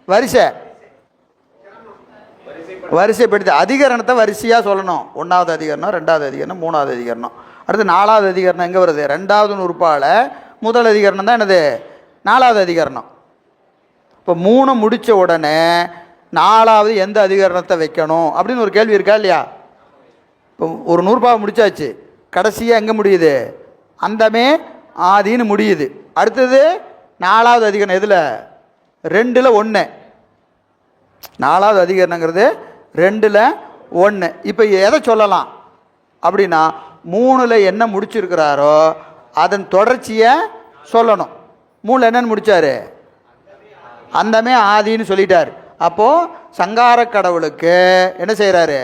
வரிசை. வரிசைப்படுத்தி அதிகரணத்தை வரிசையாக சொல்லணும். 1வது அதிகரணம், 2வது அதிகரணம், 3வது அதிகரணம். அடுத்து 4வது அதிகரணம் எங்கே வருது? 2வது நூற்பால முதல் அதிகரணம் தான் என்னது? 4வது அதிகரணம். இப்போ 3 முடித்த உடனே 4வது எந்த அதிகரணத்தை வைக்கணும் அப்படின்னு ஒரு கேள்வி இருக்கா இல்லையா? இப்போ ஒரு நூற்பாவை முடித்தாச்சு, கடைசியாக எங்கே முடியுது? அந்தமே ஆதின்னு முடியுது. அடுத்தது 4வது அதிகரணம் எதில்? 2ல் 1. 4வது அதிகரணங்கிறது 2ல் 1. இப்போ எதை சொல்லலாம் அப்படின்னா, 3ல் என்ன முடிச்சிருக்கிறாரோ அதன் தொடர்ச்சியை சொல்லணும். 3ல் என்னன்னு முடித்தார்? அந்தமே ஆதின்னு சொல்லிட்டார். அப்போது சங்கார கடவுளுக்கு என்ன செய்கிறாரு?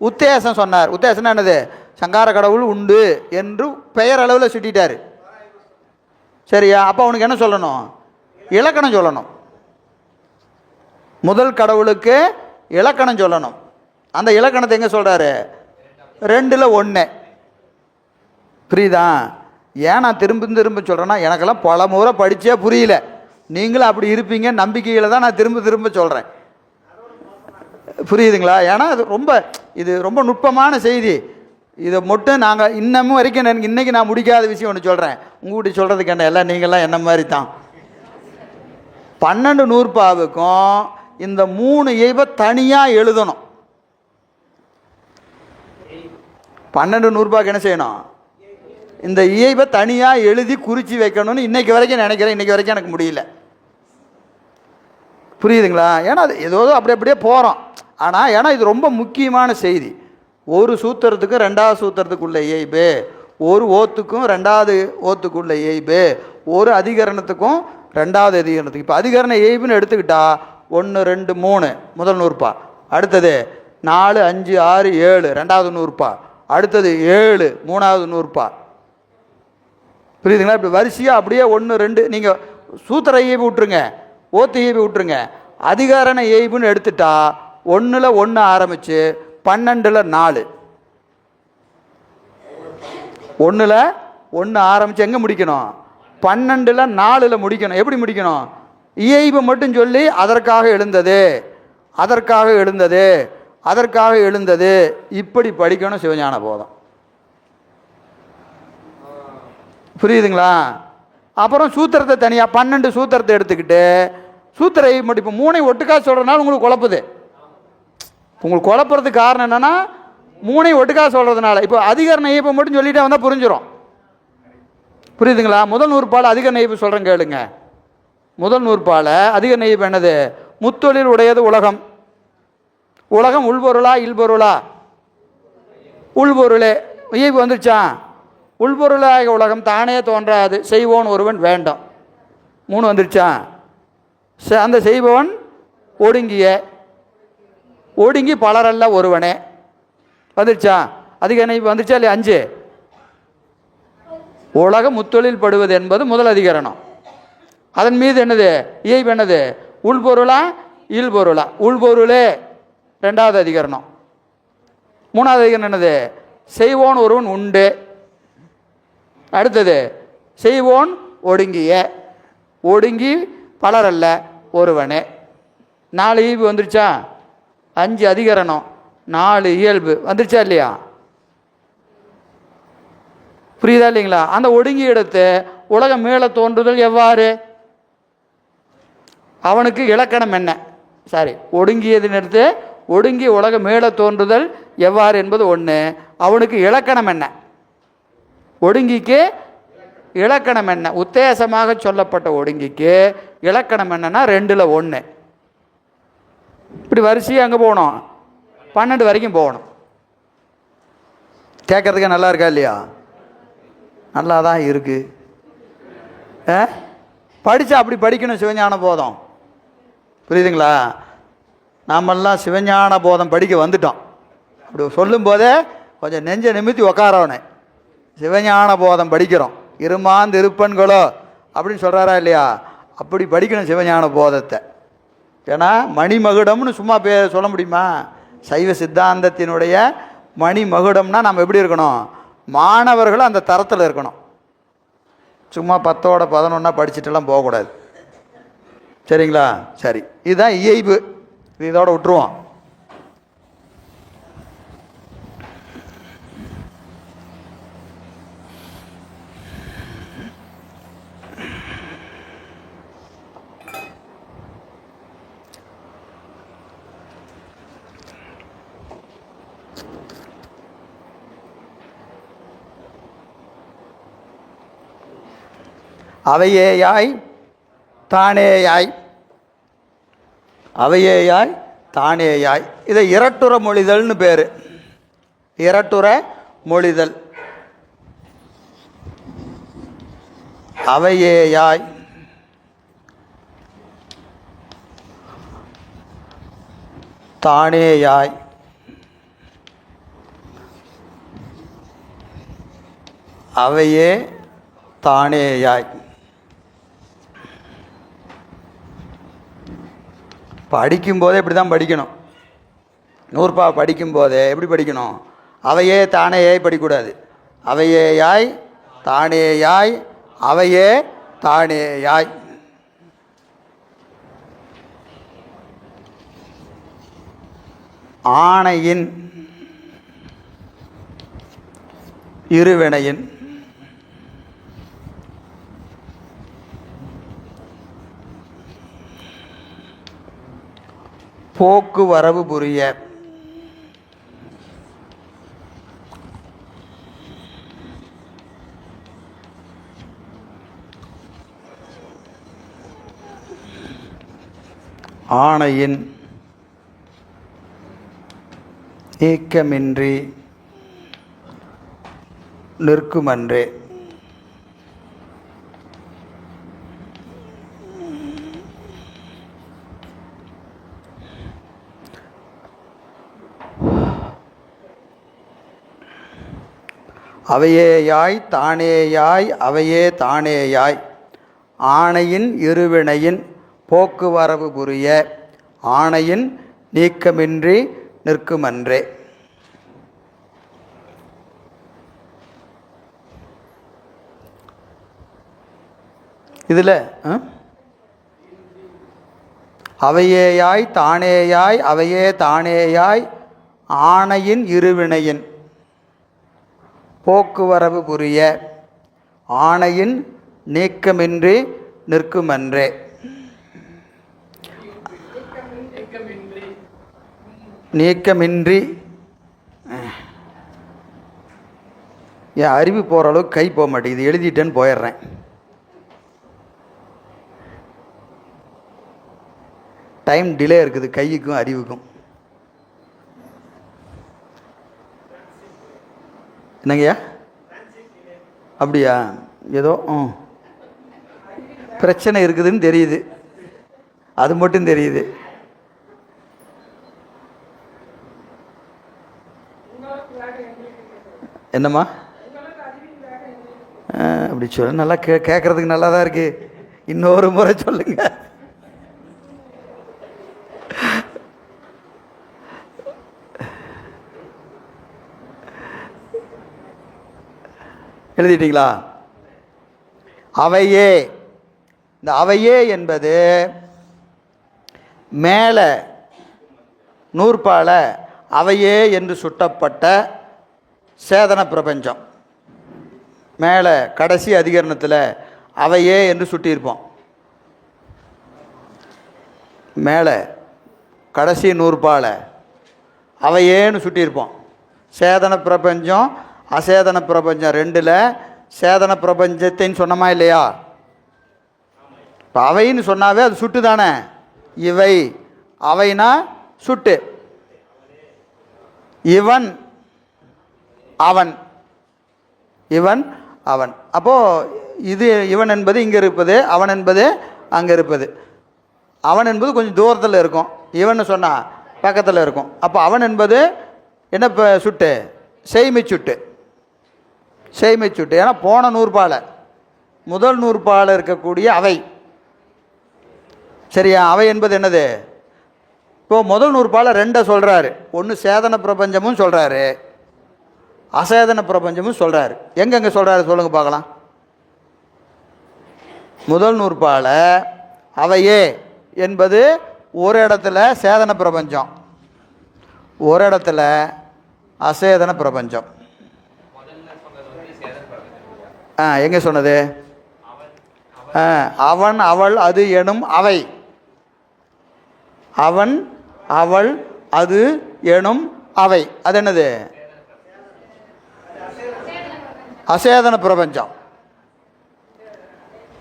உத்தேசம் சொன்னார். உத்தேசம்னா என்னது? சங்கார கடவுள் உண்டு என்று பெயர் அளவில் சுட்டிட்டார். சரியா? அப்போ அவனுக்கு என்ன சொல்லணும்? இலக்கணம் சொல்லணும். முதல் கடவுளுக்கு இலக்கணம் சொல்லணும். அந்த இலக்கணத்தை எங்கே சொல்கிறாரு? 2ல் 1. புரியுதா? ஏன் நான் திரும்ப திரும்ப சொல்கிறேன்னா, எனக்கெல்லாம் பல முறை படித்தே புரியல. நீங்களும் அப்படி இருப்பீங்க நம்பிக்கையில் தான் நான் திரும்ப திரும்ப சொல்கிறேன். புரியுதுங்களா? ஏன்னா இது ரொம்ப நுட்பமான செய்தி. இதை மட்டும் நாங்கள் இன்னமும் வரைக்கும் எனக்கு இன்றைக்கி நான் முடிக்காத விஷயம் ஒன்று சொல்கிறேன். உங்கள்கிட்ட சொல்கிறதுக்கு என்ன, எல்லாம் நீங்கள்லாம் என்ன மாதிரி தான். 12 நூற்பாவுக்கும் இந்த 3 இயைபை தனியாக எழுதணும். 12 நூற்பாவுக்கு என்ன செய்யணும்? இந்த இயைபை தனியாக எழுதி குறித்து வைக்கணும்னு இன்றைக்கி வரைக்கும் நினைக்கிறேன். இன்றைக்கி வரைக்கும் எனக்கு முடியல. புரியுதுங்களா? ஏன்னா அது ஏதோ அப்படியே போகிறோம். ஆனால் ஏன்னா இது ரொம்ப முக்கியமான செய்தி. ஒரு சூத்திரத்துக்கு 2வது சூத்திரத்துக்குள்ள இயைபு, ஒரு ஓத்துக்கும் 2வது ஓத்துக்குள்ள இயைபு, ஒரு அதிகரணத்துக்கும் 2வது அதிகரணத்துக்கு. இப்போ அதிகரண இயைபுன்னு எடுத்துக்கிட்டா 1 2 3 முதல் நூற்பா. அடுத்தது 4 5 6 7 2வது நூற்பா. அடுத்தது 7 3வது நூற்பா. புரியுதுங்களா? இப்படி வரிசையாக அப்படியே 1 2 நீங்கள் சூத்திர இயைபு விட்டுருங்க, ஓத்து இயைபு விட்டுருங்க. அதிகாரண இயைபுன்னு எடுத்துட்டா 1ல் 1 ஆரம்பித்து 12ல் 4. 1ல் 1 ஆரம்பித்து எங்கே முடிக்கணும்? 12ல் 4ல் முடிக்கணும். எப்படி முடிக்கணும்? இயைபு மட்டும் சொல்லி அதற்காக எழுந்தது, அதற்காக எழுந்தது, அதற்காக எழுந்தது, இப்படி படிக்கணும் சிவஞான போதம். புரியுதுங்களா? அப்புறம் சூத்திரத்தை தனியாக 12 சூத்திரத்தை எடுத்துக்கிட்டு சூத்திர ஈவு மட்டும். இப்போ மூணையும் ஒட்டுக்கா சொல்கிறதுனால உங்களுக்கு குழப்புது. உங்களுக்கு குழப்புறதுக்கு காரணம் என்னென்னா மூணையும் ஒட்டுக்கா சொல்கிறதுனால. இப்போ அதிகரண ஈப்பை மட்டும் சொல்லிட்டே வந்தால் புரிஞ்சிடும். புரியுதுங்களா? முதல் நூற்பால் அதிகரண ஈப்பு சொல்கிறேன் கேளுங்க. முதல் நூற்பால் அதிகரண ஈப்பு என்னது? முத்தொழில் உடையது உலகம். உலகம் உள்பொருளா இல்பொருளா? உள்பொருளே. ஈவு வந்துருச்சான். உள்பொருளாக உலகம் தானே தோன்றாது, செய்வோன் ஒருவன் வேண்டும். 3 வந்துருச்சான். அந்த செய்பவன் ஒடுங்கிய, ஒடுங்கி பலரல்ல ஒருவனே வந்துருச்சா? அதிகரண ஈவு வந்துருச்சா இல்லையா? 5. உலகம் முத்தொழில் படுவது என்பது முதல் அதிகரணம். அதன் மீது என்னது? இயைபு என்னது? உள்பொருளா இல்பொருளா? உள்பொருளே 2வது அதிகரணம். 3வது அதிகரணம் என்னது? செய்வோன் ஒருவன் உண்டு. அடுத்தது செய்வோன் ஒடுங்கிய, ஒடுங்கி பலரல்ல ஒருவனே. 4 ஈவு வந்துருச்சா? 5 அதிகரணம், 4 இயல்பு வந்துருச்சா இல்லையா? புரியுதா இல்லைங்களா? அந்த ஒடுங்கி எடுத்து உலகம் மேலே தோன்றுதல் எவ்வாறு? அவனுக்கு இலக்கணம் என்ன? சாரி, ஒடுங்கியது எடுத்து ஒடுங்கி உலகம் மேலே தோன்றுதல் எவ்வாறு என்பது 1. அவனுக்கு இலக்கணம் என்ன? ஒடுங்கிக்கு இலக்கணம் என்ன? உத்தேசமாக சொல்லப்பட்ட ஒடுங்கிக்கு இலக்கணம் என்னன்னா 2ல் 1. இப்படி வரிசையாக அங்கே போகணும், 12 வரைக்கும் போகணும். கேட்கறதுக்கு நல்லா இருக்கா இல்லையா? நல்லா தான் இருக்கு. படித்தா அப்படி படிக்கணும். சிவஞான போதம் புரியுதுங்களா? நாமெல்லாம் சிவஞான போதம் படிக்க வந்துட்டோம். அப்படி சொல்லும் போதே கொஞ்சம் நெஞ்ச நிமித்தி உக்காரவனே. சிவஞான போதம் படிக்கிறோம். இருமாந்து இருப்பன்களோ அப்படின்னு சொல்கிறாரா இல்லையா? அப்படி படிக்கணும் சிவஞான போதத்தை. ஏன்னா மணிமகுடம்னு சும்மா சொல்ல முடியுமா? சைவ சித்தாந்தத்தினுடைய மணிமகுடம்னா நம்ம எப்படி இருக்கணும்? மாணவர்கள் அந்த தரத்தில் இருக்கணும். சும்மா 10ஓட 11 படிச்சுட்டுலாம் போகக்கூடாது. சரிங்களா? சரி, இதுதான் இயைபு. இதோட விட்டுருவோம். அவையேயாய் தானேயாய், அவையேயாய் தானேயாய். இதை இரட்டுற மொழிதல்னு பேர். இரட்டுற மொழிதல். அவையேயாய் தானேயாய், அவையே தானேயாய். படிக்கும்போதே இப்படி தான் படிக்கணும். நூற்பா படிக்கும்போதே எப்படி படிக்கணும்? அவையே தானேயாய் படிக்கக்கூடாது. அவையேயாய் தானேயாய், அவையே தானேயாய். ஆணையின் இருவினையின் போக்குவரவு புரிய, ஆணையின் நீக்கமின்றி நிற்குமன்றே. அவையேயாய் தானேயாய், அவையே தானேயாய். ஆணையின் இருவினையின் போக்குவரவு புரிய, ஆணையின் நீக்கமின்றி நிற்குமன்றே. இதில் அவையேயாய் தானேயாய், அவையே தானேயாய், ஆணையின் இருவினையின் போக்குவரவு புரிய, ஆணையின் நீக்கமின்றி நிற்குமன்றே. நீக்கமின்றி என் அறிவு போகிற அளவுக்கு கை போக மாட்டேங்குது, எழுதிட்டேன்னு போயிடுறேன். டைம் டிலே இருக்குது கைக்கும் அறிவுக்கும். என்னங்கய்யா? அப்படியா? ஏதோ பிரச்சனை இருக்குதுன்னு தெரியுது, அது மட்டும் தெரியுது. என்னம்மா? அப்படி சொல்ல நல்லா கேட்குறதுக்கு நல்லா தான் இருக்குது. இன்னொரு முறை சொல்லுங்க. எழுதிட்டீங்களா? அவையே. இந்த அவையே என்பது மேலே நூற்பால அவையே என்று சுட்டப்பட்ட சேதன பிரபஞ்சம். மேலே கடைசி அதிகரணத்தில் அவையே என்று சுட்டியிருப்போம். மேலே கடைசி நூற்பால அவையேன்னு சுட்டியிருப்போம். சேதன பிரபஞ்சம் அசேதன பிரபஞ்சம் ரெண்டில் சேதன பிரபஞ்சத்தைன்னு சொன்னமா இல்லையா? இப்போ அவைன்னு சொன்னாவே அது சுட்டு தானே. இவை அவைனா சுட்டு. இவன் அவன், இவன் அவன். அப்போது இது இவன் என்பது இங்கே இருப்பது, அவன் என்பது அங்கே இருப்பது. அவன் என்பது கொஞ்சம் தூரத்தில் இருக்கும், இவன் சொன்னால் பக்கத்தில் இருக்கும். அப்போ அவன் என்பது என்ன சுட்டு? செய்மை சுட்டு. செய்மை சுட்டு. ஏன்னா போன நூற்பால முதல் நூற்பால இருக்கக்கூடிய அவை. சரியா? அவை என்பது என்னது? இப்போது முதல் நூற்பால ரெண்டை சொல்கிறாரு. ஒன்று சேதன பிரபஞ்சமும் சொல்கிறாரு, அசேதன பிரபஞ்சமும் சொல்கிறாரு. எங்கெங்கே சொல்கிறாரு சொல்லுங்கள் பார்க்கலாம். முதல் நூற்பால அவையே என்பது ஒரு இடத்துல சேதன பிரபஞ்சம், ஒரு இடத்துல அசேதன பிரபஞ்சம். எங்கே சொன்னது? அவன் அவள் அது எனும் அவை. அவன் அவள் அது எனும் அவை. அது என்னது? அசேதன பிரபஞ்சம்.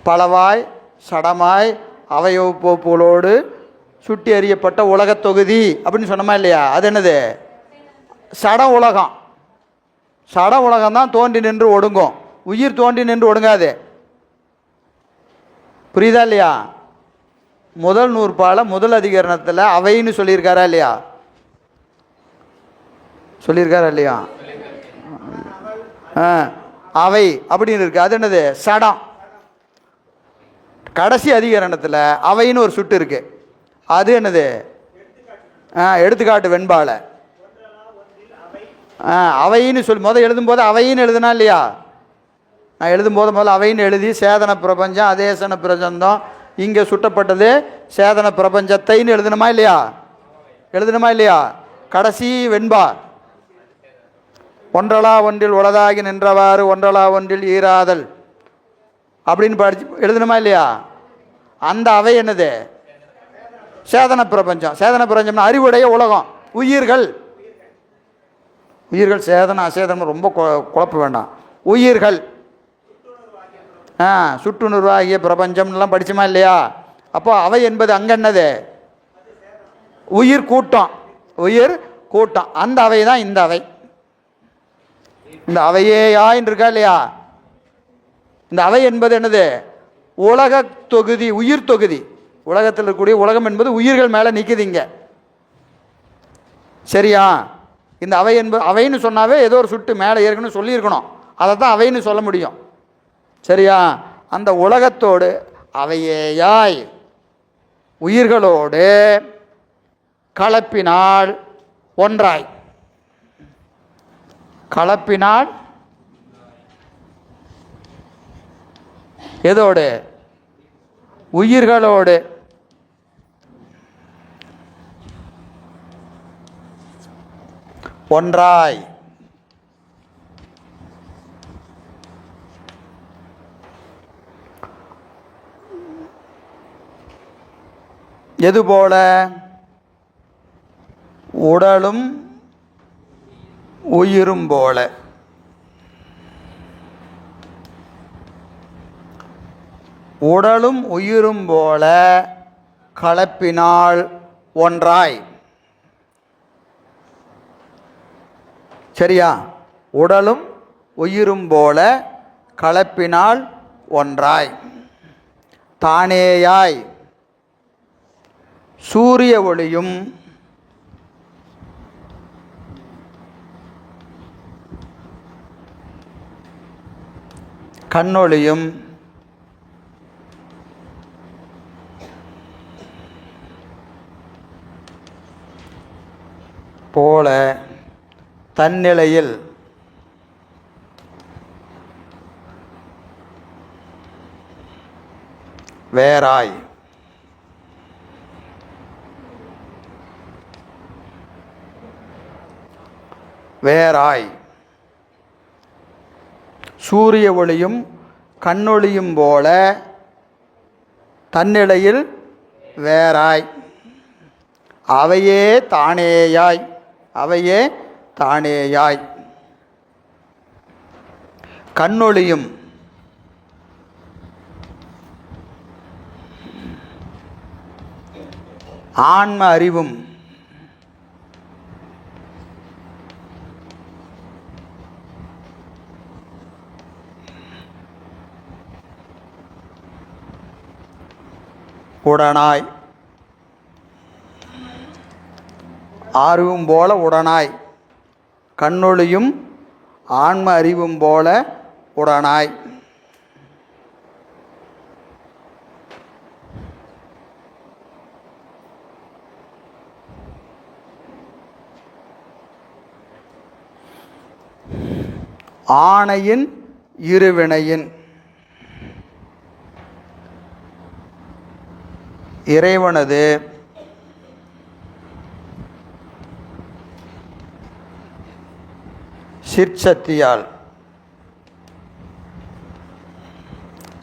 பலவாய் சடமாய் அவயவப்போப்போலோடு சுட்டி அறியப்பட்ட உலகத் தொகுதி அப்படின்னு சொன்னமா இல்லையா? அது என்னது? சட உலகம். சட உலகம் தான் தோன்றி நின்று ஒடுங்கும், உயிர் தோன்றி நின்று ஒடுங்காது. புரியுதா இல்லையா? முதல் நூற்பால முதல் அதிகரணத்தில் அவைன்னு சொல்லியிருக்காரா இல்லையா? சொல்லியிருக்காரா இல்லையா? அவை அப்படின்னு இருக்கு. அது என்னது? சடம். கடைசி அதிகரணத்தில் அவைன்னு ஒரு சுட்டு இருக்கு. அது என்னது? எடுத்துக்காட்டு வெண்பால அவைன்னு சொல்லி முதல் எழுதும்போது அவைன்னு எழுதுனா இல்லையா? நான் எழுதும்போது முதல்ல அவைன்னு எழுதி சேதன பிரபஞ்சம் அதேசன பிரபஞ்சம் இங்கே சுட்டப்பட்டது சேதன பிரபஞ்சத்தைன்னு எழுதணுமா இல்லையா? எழுதணுமா இல்லையா? கடைசி வெண்பா ஒன்றலா ஒன்றில் உளதாகி நின்றவாறு ஒன்றலா ஒன்றில் ஈராதல் அப்படின்னு படிச்சு எழுதணுமா இல்லையா? அந்த அவை என்னது? சேதன பிரபஞ்சம். சேதன பிரபஞ்சம்னா அறிவுடைய உலகம், உயிர்கள். உயிர்கள் சேதன அசேதனம் ரொம்ப குழப்ப வேண்டாம். உயிர்கள் சுட்டுணர்வாகிய பிரபஞ்சம்லாம் படிச்சுமா இல்லையா? அப்போ அவை என்பது அங்கே என்னது? உயிர் கூட்டம், உயிர் கூட்டம். அந்த அவை தான் இந்த அவை. இந்த அவையே யாயின்னு இருக்கா இல்லையா? இந்த அவை என்பது என்னது? உலக தொகுதி, உயிர் தொகுதி. உலகத்தில் இருக்கக்கூடிய உலகம் என்பது உயிர்கள் மேலே நிற்குதுங்க. சரியா? இந்த அவை என்பது அவைன்னு சொன்னாவே ஏதோ ஒரு சுட்டு மேலே ஏற்கனவே சொல்லியிருக்கணும், அதை தான் அவைன்னு சொல்ல முடியும். சரியா? அந்த உலகத்தோடு அவையேயாய் உயிர்களோடு கலப்பினால் ஒன்றாய். கலப்பினால் எதோடு? உயிர்களோடு. ஒன்றாய். எது போல? உடலும் உயிரும் போல. உடலும் உயிரும் போல கலப்பினால் ஒன்றாய். சரியா? உடலும் உயிரும் போல கலப்பினால் ஒன்றாய். தானேயாய் சூரிய ஒளியும் கண்ணொளியும் போல தன்னிலையில் வேறாய். வேறாய் சூரிய ஒளியும் கண்ணொளியும் போல தன்னிலையில் வேறாய். அவையே தானேயாய். அவையே தானேயாய். கண்ணொளியும் ஆன்ம அறிவும் உடனாய். அறிவும் போல உடனாய். கண்ணொளியும் ஆன்ம அறிவும் போல உடனாய். ஆணையின் இருவினையின் இறைவனது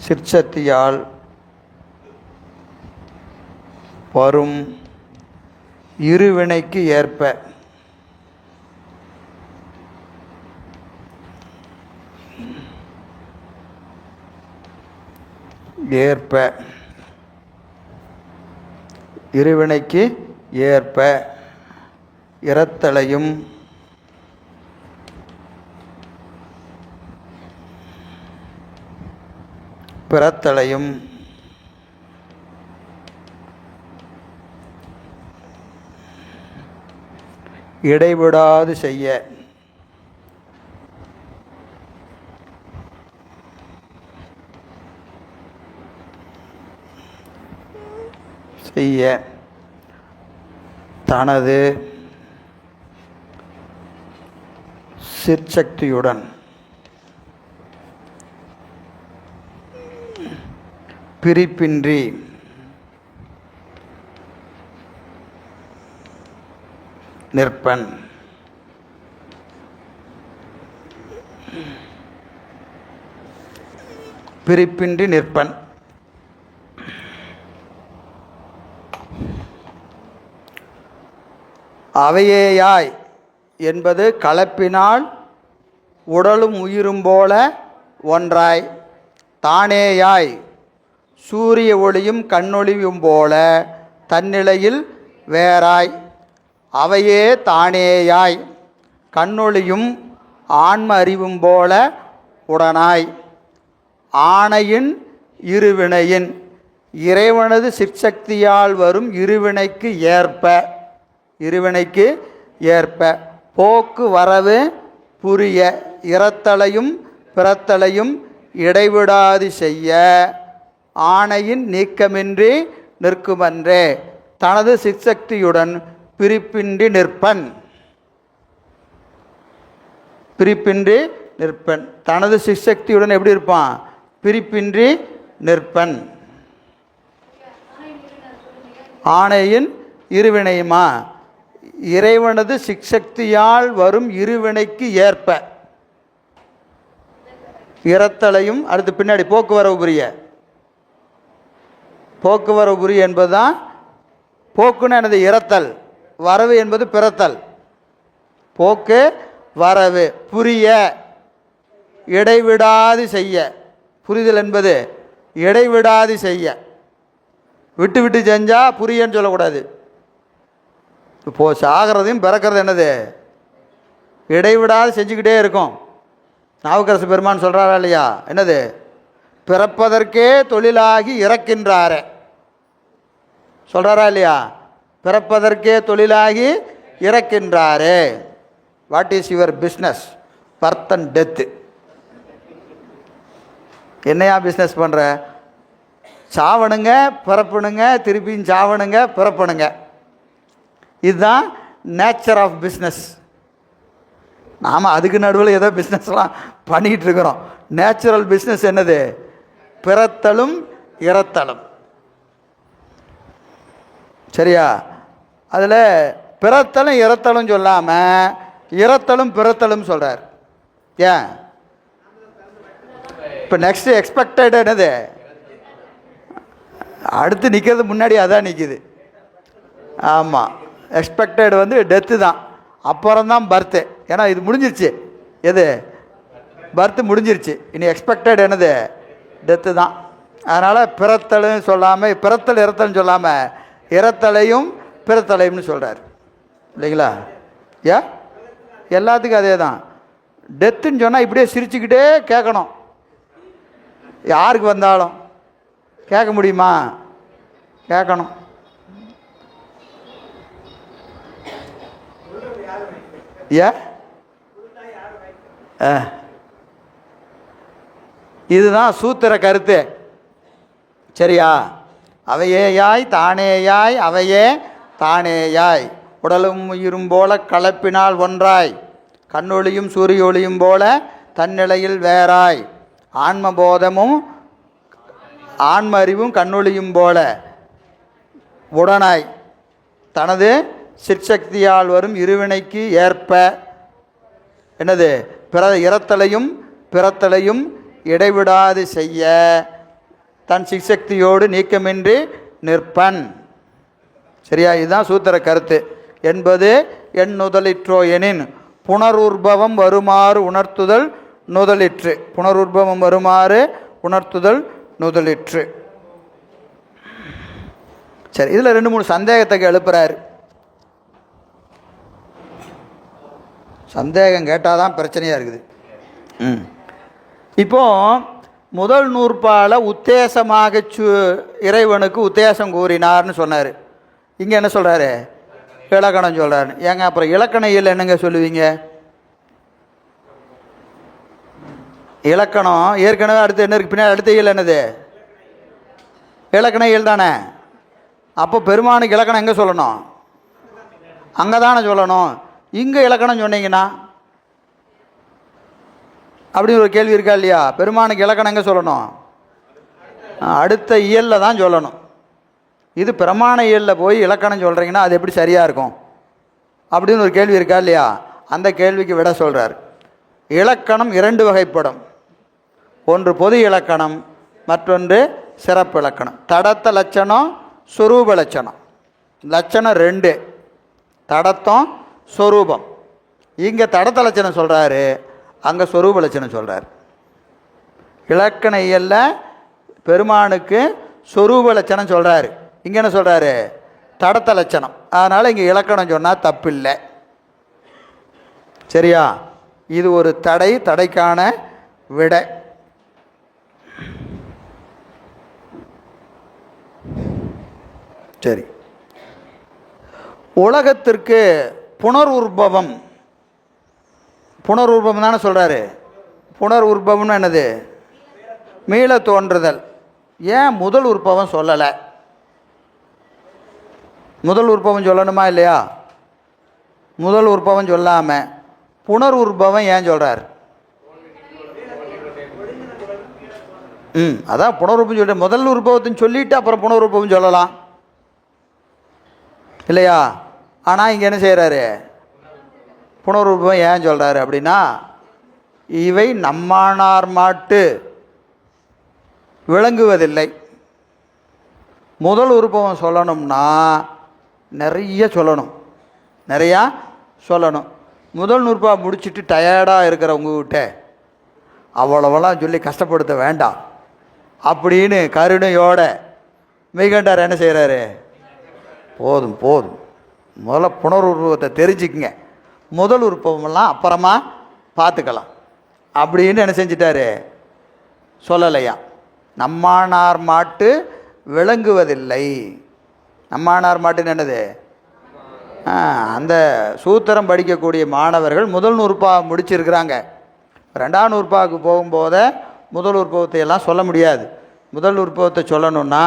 சிற்சக்தியால் வரும் இருவினைக்கு ஏற்ப இருவினைக்கு ஏற்ப இரத்தலையும் பிறத்தலையும் இடைவிடாது செய்ய தனது சிற்சக்தியுடன் பிரிப்பின்றி நிற்பன். பிரிப்பின்றி நிற்பன். அவையேயாய் என்பது கலப்பினால் உடலும் உயிரும் போல ஒன்றாய். தானேயாய் சூரிய ஒளியும் கண்ணொளியும் போல தன்னிலையில் வேறாய். அவையே தானேயாய் கண்ணொளியும் ஆன்ம அறிவும் போல உடனாய். ஆணையின் இருவினையின் இறைவனது சிற்சக்தியால் வரும் இருவினைக்கு ஏற்ப போக்கு வரவு புரிய இரத்தலையும் பிறத்தலையும் இடைவிடாது செய்ய ஆணையின் நீக்கமின்றி நிற்குமன்றே தனது சிற்சக்தியுடன் பிரிப்பின்றி நிற்பன். பிரிப்பின்றி நிற்பன். தனது சிற்சக்தியுடன் எப்படி இருப்பான்? பிரிப்பின்றி நிற்பன். ஆணையின் இருவினையுமா? இறைவனது சிற்சக்தியால் வரும் இருவினைக்கு ஏற்ப இரத்தலையும் அடுத்து பின்னாடி போக்குவரவு புரிய என்பதுதான் போக்குன்னு எனது இரத்தல். வரவு என்பது பிறத்தல். போக்கு வரவு. புரிய இடைவிடாது செய்ய. புரிதல் என்பது இடைவிடாது செய்ய. விட்டு விட்டு செஞ்சால் புரியன்னு சொல்லக்கூடாது. இப்போது சாகிறதையும் பிறக்கிறது என்னது? இடைவிடாது செஞ்சுக்கிட்டே இருக்கும். நாவுக்கரசு பெருமான் சொல்கிறாரா இல்லையா? என்னது? பிறப்பதற்கே தொழிலாகி இறக்கின்றாரே சொல்கிறாரா இல்லையா? பிறப்பதற்கே தொழிலாகி இறக்கின்றாரே. What is your business? Birth and death. என்னையா பிஸ்னஸ் பண்ணுற? சாவணுங்க, பிறப்பணுங்க, திருப்பியும் சாவணுங்க, பிறப்பணுங்க. இதுதான் நேச்சர் ஆஃப் பிஸ்னஸ். நாம் அதுக்கு நடுவில் ஏதோ பிஸ்னஸ்லாம் பண்ணிகிட்டு இருக்கிறோம். நேச்சுரல் பிஸ்னஸ் என்னது? பிறத்தலும் இறத்தலும். சரியா? அதில் பிறத்தலும் இறத்தலும் சொல்லாமல் இறத்தலும் பிறத்தலும் சொல்கிறார். ஏன்? இப்போ நெக்ஸ்ட் எக்ஸ்பெக்டட் என்னது? அடுத்து நிற்கிறது முன்னாடி அதான் நிற்கிது. ஆமாம், எக்ஸ்பெக்டட் வந்து டெத்து தான். அப்புறம்தான் பர்த்து. ஏன்னா இது முடிஞ்சிருச்சு. எது? பர்த்து முடிஞ்சிருச்சு. இனி எக்ஸ்பெக்டட் என்னது? டெத்து தான். அதனால் பிறத்தலும் சொல்லாமல் பிறத்தல் இறத்தல்னு சொல்லாமல் இறத்தலையும் பிறத்தலையும்னு சொல்கிறார் இல்லைங்களா? ஏன்? எல்லாத்துக்கும் அதே தான். டெத்துன்னு சொன்னால் இப்படியே சிரிச்சுக்கிட்டே கேட்கணும். யாருக்கு வந்தாலும் கேட்க முடியுமா? கேட்கணும். இதுதான் சூத்திர கருத்து. சரியா? அவையேயாய் தானேயாய் அவையே தானேயாய் உடலும் உயிரும் போல கலப்பினால் ஒன்றாய் கண்ணொளியும் சூரிய ஒளியும் போல தன்னிலையில் வேறாய் ஆன்மபோதமும் ஆன்ம அறிவும் கண்ணொளியும் போல உடனாய் தனது சிற்சக்தியால் வரும் இருவினைக்கு ஏற்ப என்னது? இறத்தலையும் பிறத்தலையும் இடைவிடாது செய்ய தன் சிற்சக்தியோடு நீக்கமின்றி நிற்பன். சரியா? இதுதான் சூத்திர கருத்து. என்பது என் நுதலிற்றோ எனின் புனருற்பவம் வருமாறு உணர்த்துதல் நுதலிற்று. புனருற்பவம் வருமாறு உணர்த்துதல் நுதலிற்று. சரி, இதில் 2-3 சந்தேகத்தை எழுப்புறாரு. சந்தேகம் கேட்டால் தான் பிரச்சனையாக இருக்குது. இப்போ முதல் நூற்பால உத்தேசமாக இறைவனுக்கு உத்தேசம் கூறினார்னு சொன்னார். இங்கே என்ன சொல்கிறாரு? இலக்கணம் சொல்கிறாரு. ஏங்க அப்புறம் இலக்கண இயல் என்னங்க சொல்லுவீங்க? இலக்கணம் ஏற்கனவே அடுத்து என்ன இருக்கு? பின்னாடி அடுத்த இயல் என்னது? இலக்கண இயல் தானே. அப்போ பெருமானுக்கு இலக்கணம் எங்கே சொல்லணும்? அங்கே தானே சொல்லணும். இங்கே இலக்கணம் சொன்னீங்கன்னா அப்படின்னு ஒரு கேள்வி இருக்கா இல்லையா? பெருமானுக்கு இலக்கணம் எங்கே சொல்லணும்? அடுத்த இயலில் தான் சொல்லணும். இது பிரமாண இயலில் போய் இலக்கணம் சொல்கிறீங்கன்னா அது எப்படி சரியாக இருக்கும் அப்படின்னு ஒரு கேள்வி இருக்கா இல்லையா? அந்த கேள்விக்கு விட சொல்கிறார். இலக்கணம் 2 வகைப்படும். ஒன்று பொது இலக்கணம், மற்றொன்று சிறப்பு இலக்கணம். தடத்த லட்சணம், சொரூப லட்சணம். லட்சணம் 2, தடத்தம் சொரூபம். இங்கே தடத்த லட்சணம் சொல்கிறாரு, அங்கே சொரூப லட்சணம் சொல்கிறார். இலக்கண இயலில் பெருமானுக்கு சொரூப லட்சணம் சொல்கிறாரு, இங்கே என்ன சொல்கிறாரு? தடத்த லட்சணம். அதனால் இங்கே இலக்கணம் சொன்னால் தப்பில்லை. சரியா? இது ஒரு தடைக்கான விடை. சரி, உலகத்திற்கு புனருற்பவம் தானே சொல்கிறாரு. புனருற்பவம்னு என்னது? மீள தோன்றுதல். ஏன் முதல் உற்பவம் சொல்லலை? முதல் உற்பவம் சொல்லணுமா இல்லையா? முதல் உற்பவம் சொல்லாமல் புனருற்பவம் ஏன் சொல்கிறார்? அதான் புனருற்பவம் சொல்லிட்டு முதல் உற்பவத்தையும் சொல்லிவிட்டு அப்புறம் புனருற்பவம் சொல்லலாம் இல்லையா? ஆனால் இங்கே என்ன செய்கிறாரு? புனருற்பவம் ஏன் சொல்கிறாரு அப்படின்னா, இவை நம்மானார் மாட்டு விளங்குவதில்லை. முதல் உற்பவம் சொல்லணும்னா நிறைய சொல்லணும். நிறையா சொல்லணும். முதல் நூற்பா முடிச்சுட்டு டயர்டாக இருக்கிறவங்ககிட்ட அவ்வளவெல்லாம் சொல்லி கஷ்டப்படுத்த வேண்டாம் அப்படின்னு கருணையோட மெய்கண்டார் என்ன செய்கிறாரு, போதும் போதும் முதல்ல புனருருவத்தை தெரிஞ்சுக்குங்க, முதல் உருவமெல்லாம் அப்புறமா பார்த்துக்கலாம் அப்படின்னு என்ன செஞ்சிட்டாரு சொல்லலையா. நம்மானார் மாட்டு விளங்குவதில்லை. நம்மானார் மாட்டுன்னு என்னது, அந்த சூத்திரம் படிக்கக்கூடிய மாணவர்கள் முதல் நூற்பா முடிச்சிருக்கிறாங்க. ரெண்டாம் நூற்பாவுக்கு போகும்போது முதல் உற்பவத்தை எல்லாம் சொல்ல முடியாது. முதல் உற்பவத்தை சொல்லணுன்னா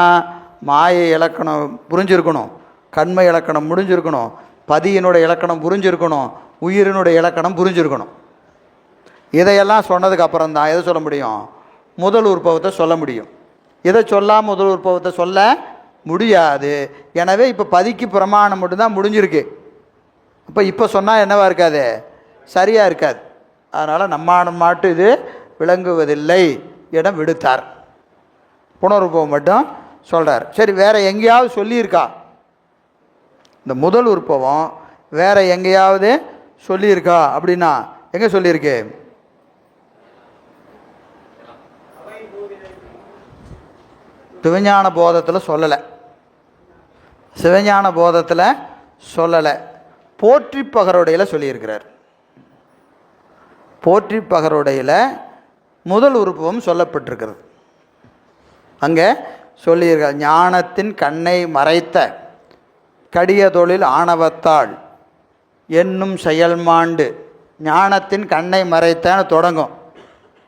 மாயை இலக்கணம் புரிஞ்சிருக்கணும், கண்மை இலக்கணம் முடிஞ்சிருக்கணும், பதியினுடைய இலக்கணம் புரிஞ்சிருக்கணும், உயிரினுடைய இலக்கணம் புரிஞ்சிருக்கணும். இதையெல்லாம் சொன்னதுக்கு அப்புறம் தான் எதை சொல்ல முடியும், முதல் உற்பவத்தை சொல்ல முடியும். இதை சொல்லாமல் முதல் உற்பவத்தை சொல்ல முடியாது. எனவே இப்போ பதிக்கு பிரமாணம் மட்டும்தான் முடிஞ்சிருக்கு. இப்போ சொன்னால் என்னவா இருக்காது, சரியாக இருக்காது. அதனால் நம்மானம் மாட்டு இது விளங்குவதில்லை இடம் விடுத்தார். புனருற்பவம் மட்டும் சொல்கிறார். சரி, வேறு எங்கேயாவது சொல்லியிருக்கா இந்த முதல் உற்பவம், வேறு எங்கேயாவது சொல்லியிருக்கா அப்படின்னா எங்கே சொல்லியிருக்கு, சிவஞான போதத்தில் சொல்லலை. சிவஞான போதத்தில் சொல்லலை, போற்றி பகருடையில் சொல்லியிருக்கிறார். போற்றி பகருடையில் முதல் உறுப்பும் சொல்லப்பட்டிருக்கிறது. அங்கே சொல்லியிருக்க ஞானத்தின் கண்ணை மறைத்த கடிய தொழில் ஆணவத்தால் என்னும் செயல்மாண்டு, ஞானத்தின் கண்ணை மறைத்தன்னு தொடங்கும்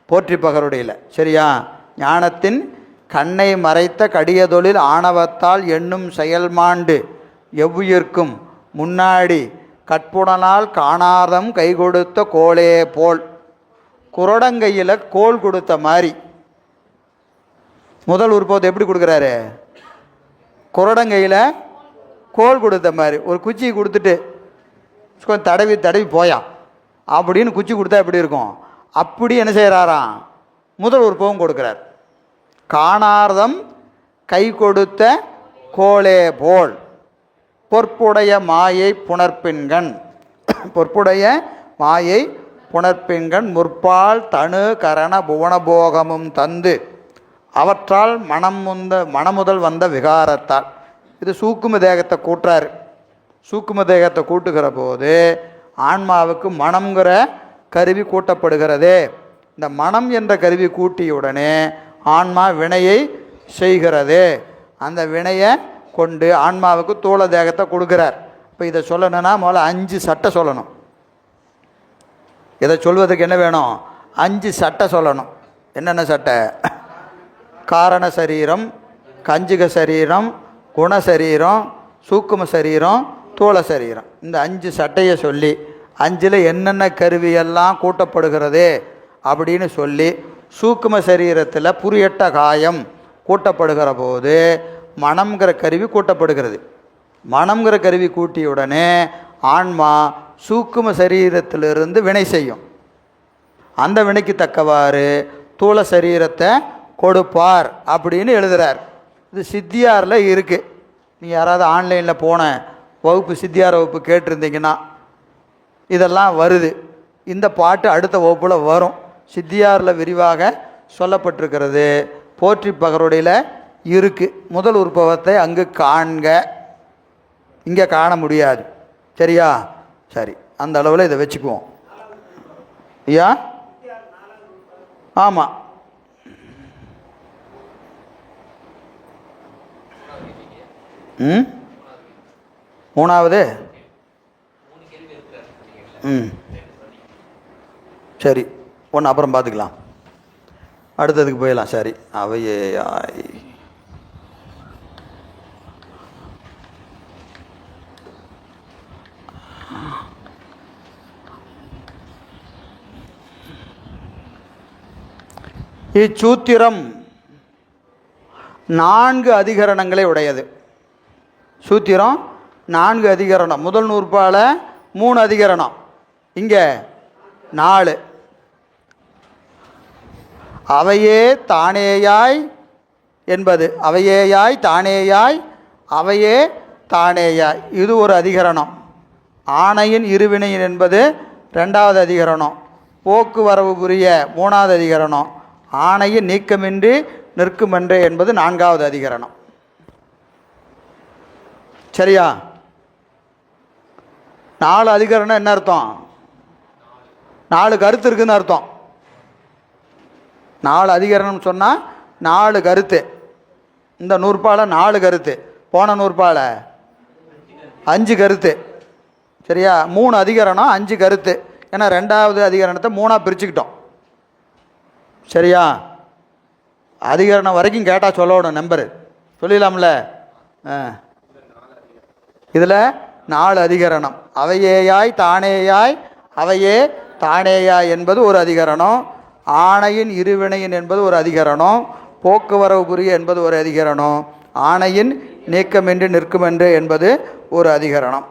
போற்றி பகருடையில். சரியா, ஞானத்தின் கண்ணை மறைத்த கடிய தொழில் ஆணவத்தால் என்னும் செயல்மாண்டு எவ்வுயிர்க்கும் முன்னாடி கற்புடனால் காணாதம் கை கொடுத்த கோலே போல், குரடங்கையில் கோல் கொடுத்த மாதிரி. முதல் உற்பவத்தை எப்படி கொடுக்குறாரு, குரடங்கையில் கோல் கொடுத்த மாதிரி. ஒரு குச்சி கொடுத்துட்டு கொஞ்சம் தடவி தடவி போயா அப்படின்னு குச்சி கொடுத்தா எப்படி இருக்கும், அப்படி என்ன செய்கிறாராம் முதல் உற்பவம் கொடுக்குறார். காணார்தம் கை கொடுத்த கோலே போல் பொற்புடைய மாயை புணர்ப்பின்கண், பொற்புடைய மாயை புணர்ப்பின்கண் முற்பால் தனு கரண புவனபோகமும் தந்து அவற்றால் மனமுதல் வந்த விகாரத்தால். இது சூக்கும தேகத்தை கூட்டுறாரு. சூக்கும தேகத்தை கூட்டுகிற போது ஆன்மாவுக்கு மனம்ங்கிற கருவி கூட்டப்படுகிறது. இந்த மனம் என்ற கருவி கூட்டியுடனே ஆன்மா வினையை செய்கிறது. அந்த வினையை கொண்டு ஆன்மாவுக்கு தூள தேகத்தை கொடுக்குறார். இப்போ இதை சொல்லணும்னா முதல்ல 5 சட்டை சொல்லணும். இதை சொல்வதற்கு என்ன வேணும், 5 சட்டை சொல்லணும். என்னென்ன சட்டை, காரண சரீரம், கஞ்சுக சரீரம், குணசரீரம், சூக்கும சரீரம், தூள சரீரம். இந்த 5 சட்டையை சொல்லி 5ல் என்னென்ன கருவியெல்லாம் கூட்டப்படுகிறது அப்படின்னு சொல்லி, சூக்கும சரீரத்தில் புரியட்ட காயம் கூட்டப்படுகிற போது மனம்ங்கிற கருவி கூட்டப்படுகிறது. மனம்ங்கிற கருவி கூட்டியுடனே ஆன்மா சூக்கும சரீரத்திலிருந்து வினை செய்யும். அந்த வினைக்கு தக்கவாறு தூள சரீரத்தை கொடுப்பார் அப்படின்னு எழுதுகிறார். இது சித்தியாரில் இருக்குது. நீங்கள் யாராவது ஆன்லைனில் போன வகுப்பு சித்தியார் வகுப்பு கேட்டிருந்தீங்கன்னா இதெல்லாம் வருது. இந்த பாட்டு அடுத்த வகுப்பில் வரும். சித்தியாரில் விரிவாக சொல்லப்பட்டிருக்கிறது. போற்றி பகருடையில் இருக்குது. முதல் உற்பவத்தை அங்கு காண்க, இங்கே காண முடியாது. சரியா, சரி, அந்த அளவில் இதை வச்சுக்குவோம். ஐயா, ஆமாம், மூணாவது, சரி, ஒன்று அப்புறம் பார்த்துக்கலாம், அடுத்ததுக்கு போயிடலாம். சரி, அவையே இச்சூத்திரம் 4 அதிகரணங்களை உடையது. சூத்திரம் 4 அதிகரணம். முதல் நூற்பால 3 அதிகரணம், இங்கே 4. அவையே தானேயாய் என்பது, அவையேயாய் தானேயாய், அவையே தானேயாய், இது ஒரு அதிகரணம். ஆணையின் இருவினையின் என்பது 2வது அதிகரணம். போக்குவரவு புரிய 3வது அதிகரணம். ஆணையின் நீக்கமின்றி நிற்குமென்றே என்பது 4வது அதிகரணம். சரியா? 4 அதிகரணம் என்ன அர்த்தம்? 4 கருத்து இருக்குன்னு அர்த்தம். 4 அதிகரணம் சொன்னால் 4 கருத்து. இந்த நூற்பால 4 கருத்து, போன நூற்பால 5 கருத்து. சரியா? 3 அதிகரணம் 5 கருத்து. ஏன்னா 2வது அதிகரணத்தை 3ஆக பிரிச்சுக்கிட்டோம். சரியா? அதிகரணம் வரைக்கும் கேட்டால் சொல்லணும், நம்பரு சொல்லிடலாம்ல. இதில் 4 அதிகரணம். அவையேயாய் தானேயாய் அவையே தானேயாய் என்பது ஒரு அதிகரணம். ஆணையின் இருவினையின் என்பது ஒரு அதிகரணம். போக்குவரவு புரிய என்பது ஒரு அதிகரணம். ஆணையின் நீக்கமின்றி நிற்குமென்று என்பது ஒரு அதிகரணம்.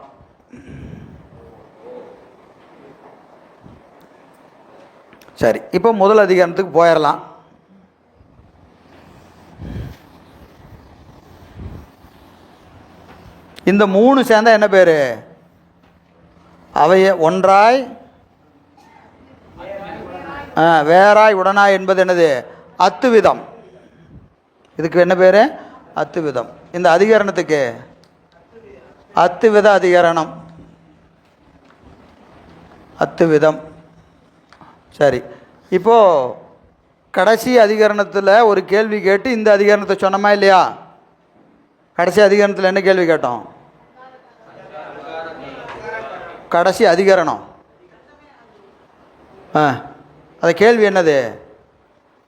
சரி, இப்போ முதல் அதிகரணத்துக்கு போயிடலாம். இந்த 3 சேர்ந்தா என்ன பேர்? அவைய ஒன்றாய் வேறாய் உடனாய் என்பது என்னது? அத்துவிதம். இதுக்கு என்ன பேர்? அத்துவிதம். இந்த அதிகரணத்துக்கு அத்துவித அதிகரணம். அத்துவிதம். சரி, இப்போது கடைசி அதிகரணத்தில் ஒரு கேள்வி கேட்டு இந்த அதிகரணத்தை சொன்னோமா இல்லையா? கடைசி அதிகரணத்தில் என்ன கேள்வி கேட்டோம்? கடைசி அதிகரணம் அது கேள்வி என்னது?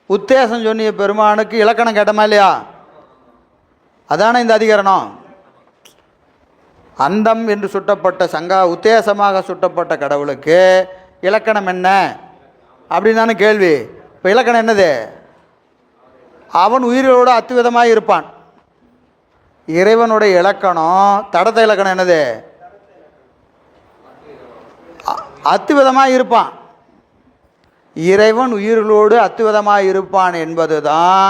உத்தேசம் சொன்னிய பெருமானுக்கு இலக்கணம் கேட்டோமா இல்லையா? அதான இந்த அதிகரணம். அந்தம் என்று சுட்டப்பட்ட உத்தேசமாக சுட்டப்பட்ட கடவுளுக்கு இலக்கணம் என்ன அப்படின்னு தானே கேள்வி. இப்போ இலக்கணம் என்னது? அவன் உயிரோடு அத்துவிதமாக இருப்பான். இறைவனுடைய இலக்கணம், தடத்த இலக்கணம் என்னது? அத்துவிதமாக இருப்பான். இறைவன் உயிர்களோடு அத்துவிதமாக இருப்பான் என்பது தான்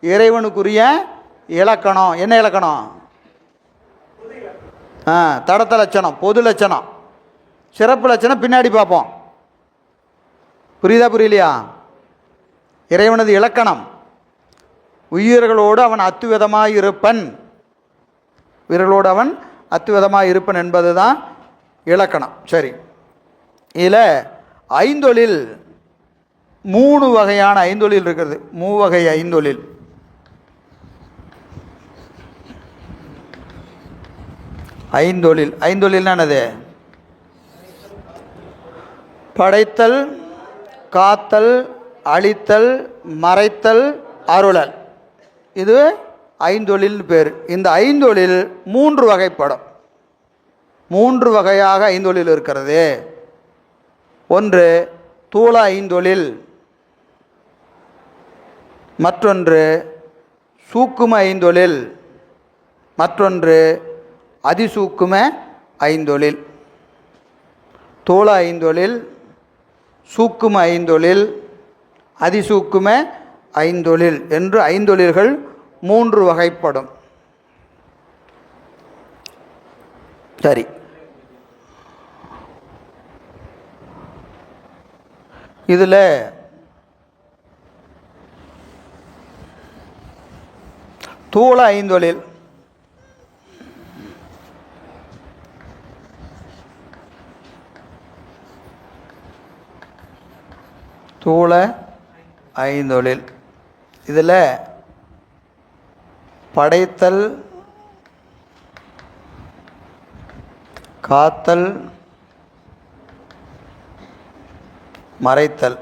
இறைவனுக்குரிய இலக்கணம். என்ன இலக்கணம்? தடத்த லட்சணம், பொது லட்சணம். சிறப்பு லட்சணம் பின்னாடி பார்ப்போம். புரியுதா புரியலையா? இறைவனது இலக்கணம் உயிர்களோடு அவன் அத்துவிதமாக இருப்பன். உயிர்களோடு அவன் அத்துவிதமாக இருப்பன் என்பது தான் இலக்கணம். சரி, இதில் ஐந்தொழில் 3 வகையான ஐந்தொழில் இருக்கிறது. 3 வகை ஐந்தொழில். ஐந்தொழில்னா என்னது? படைத்தல், காத்தல், அழித்தல், மறைத்தல், அருளல். இது ஐந்தொழில் பேர். இந்த ஐந்தொழில் 3 வகைப்படும். 3 வகையாக ஐந்தொழில் இருக்கிறது. ஒன்று தூள ஐந்தொழில், மற்றொன்று சூக்கும ஐந்தொழில், மற்றொன்று அதிசூக்கும ஐந்தொழில். தூள ஐந்தொழில், சூக்கும ஐந்தொழில், அதிசூக்கும ஐந்தொழில் என்று ஐந்தொழில்கள் 3 வகைப்படும். சரி, இதில் தூள ஐந்தொழில் இதில் படைத்தல், காத்தல், மறைத்தல்.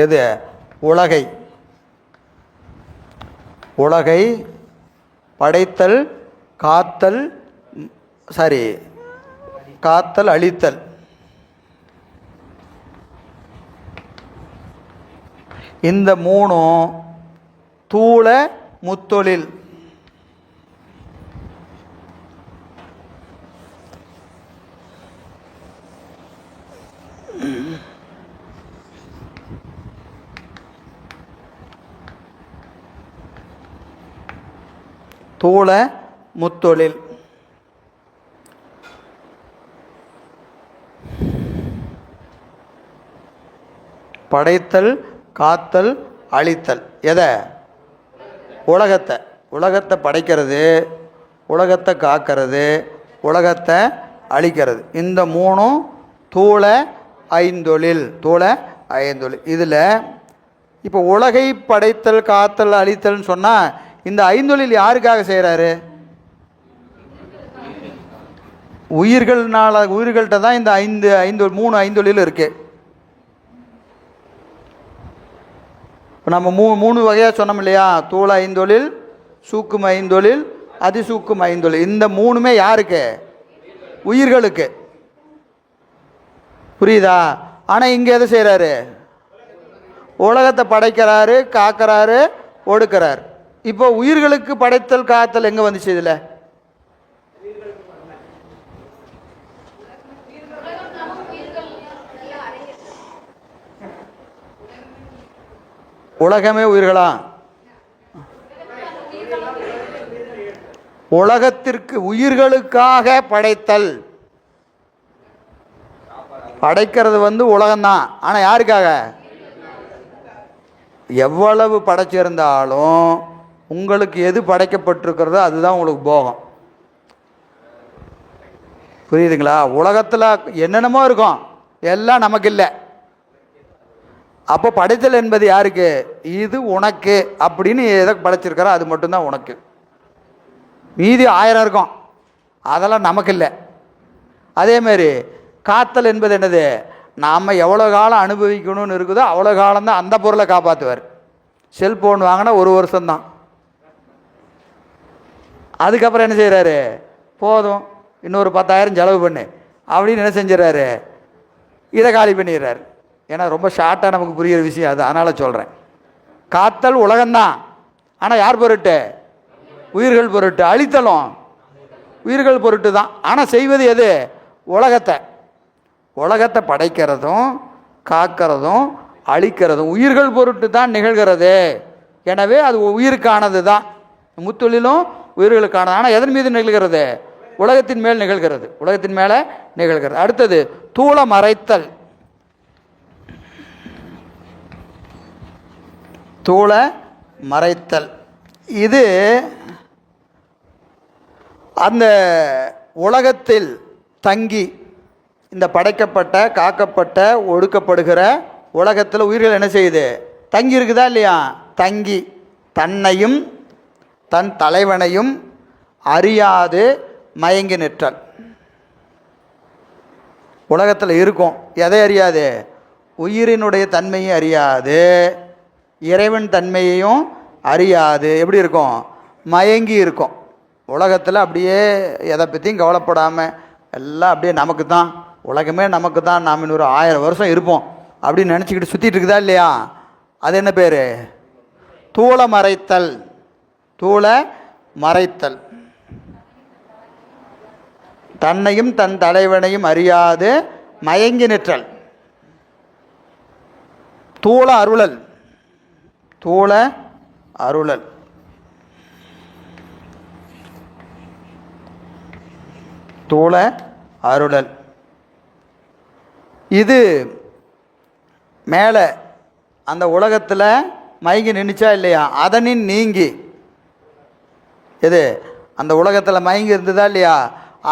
எது? உலகை படைத்தல், காத்தல், அழித்தல். இந்த 3 தூள முத்தொழில். தூள முத்தொழில். படைத்தல், காத்தல், அழித்தல். எதை? உலகத்தை. உலகத்தை படைக்கிறது, உலகத்தை காக்கிறது, உலகத்தை அழிக்கிறது. இந்த மூணும் தூள ஐந்தொழில். தூள ஐந்தொழில். இதில் இப்போ உலகை படைத்தல், காத்தல், அழித்தல்னு சொன்னால் இந்த ஐந்தொழில் யாருக்காக செய்கிறாரு? உயிர்கள்ட்ட தான் இந்த மூணு ஐந்தொழில் இருக்கு. இப்போ நம்ம மூணு வகையாக சொன்னோம் இல்லையா? தூள ஐந்தொழில், சூக்கும ஐந்தொழில், அதிசூக்கும் ஐந்தொழில். இந்த மூணுமே யாருக்கு? உயிர்களுக்கு. புரியுதா? ஆனால் இங்கே எதை செய்கிறாரு? உலகத்தை படைக்கிறாரு, காக்கிறாரு, ஒடுக்கிறார். இப்போ உயிர்களுக்கு படைத்தல், காத்தல் எங்கே வந்துச்சு? இதில் உலகமே உயிர்களா? உலகத்திற்கு உயிர்களுக்காக படைத்தல். படைக்கிறது உலகம்தான். ஆனால் யாருக்காக? எவ்வளவு படைச்சிருந்தாலும் உங்களுக்கு எது படைக்கப்பட்டிருக்கிறதோ அதுதான் உங்களுக்கு போகும். புரியுதுங்களா? உலகத்தில் என்னென்னமோ இருக்கும், எல்லாம் நமக்கு இல்லை. அப்போ படைத்தல் என்பது யாருக்கு? இது உனக்கு அப்படின்னு எதை படைச்சிருக்கிறோ அது மட்டும்தான் உனக்கு. மீதி 1000 இருக்கும், அதெல்லாம் நமக்கு இல்லை. அதேமாரி காத்தல் என்பது என்னது? நாம் எவ்வளோ காலம் அனுபவிக்கணும்னு இருக்குதோ அவ்வளோ காலம்தான் அந்த பொருளை காப்பாற்றுவார். செல்ஃபோன் வாங்கினா 1 வருஷம்தான். அதுக்கப்புறம் என்ன செய்கிறாரு? போதும், இன்னொரு 10,000 செலவு பண்ணு அப்படின்னு என்ன செஞ்சிடறாரு? இதை காலி பண்ணிடுறாரு. ஏன்னா ரொம்ப ஷார்ட்டாக நமக்கு புரிகிற விஷயம் அது, அதனால் சொல்கிறேன். காத்தல் உலகம்தான், ஆனால் யார் பொருட்டு? உயிர்கள் பொருட்டு. அழித்தலும் உயிர்கள் பொருட்டு தான். ஆனால் செய்வது எது? உலகத்தை. உலகத்தை படைக்கிறதும் காக்கிறதும் அழிக்கிறதும் உயிர்கள் பொருட்டு தான் நிகழ்கிறது. எனவே அது உயிருக்கானது தான். முத்தொழிலும் உயிர்களுக்கானது. ஆனால் எதன் மீது நிகழ்கிறது? உலகத்தின் மேல் நிகழ்கிறது. உலகத்தின் மேலே நிகழ்கிறது. அடுத்தது தூள மறைத்தல். தூள மறைத்தல் இது அந்த உலகத்தில் தங்கி இந்த படைக்கப்பட்ட, காக்கப்பட்ட, ஒடுக்கப்படுகிற உலகத்தில் உயிர்கள் என்ன செய்யுது? தங்கி இருக்குதா இல்லையா? தங்கி தன்னையும் தன் தலைவனையும் அறியாது மயங்கி நிற்றல். உலகத்தில் இருக்கும், எதை அறியாது? உயிரினுடைய தன்மையை அறியாது, இறைவன் தன்மையையும் அறியாது. எப்படி இருக்கும்? மயங்கி இருக்கும். உலகத்தில் அப்படியே எதை பற்றியும் கவலைப்படாமல் எல்லாம் அப்படியே நமக்கு தான், உலகமே நமக்கு தான், நாம் இன்னொரு 1000 வருஷம் இருப்போம் அப்படின்னு நினச்சிக்கிட்டு சுற்றிட்டு இருக்குதா இல்லையா? அது என்ன பேர்? தூள மறைத்தல். தூள மறைத்தல். தன்னையும் தன் தலைவனையும் அறியாது மயங்கி நிற்றல். தூள அருளல். தூள அருளல். தூள அருளல். இது மேலே அந்த உலகத்தில் மயங்கி நின்றுச்சா இல்லையா? அதனின் நீங்கி. எது? அந்த உலகத்தில் மயங்கி இருந்ததா இல்லையா?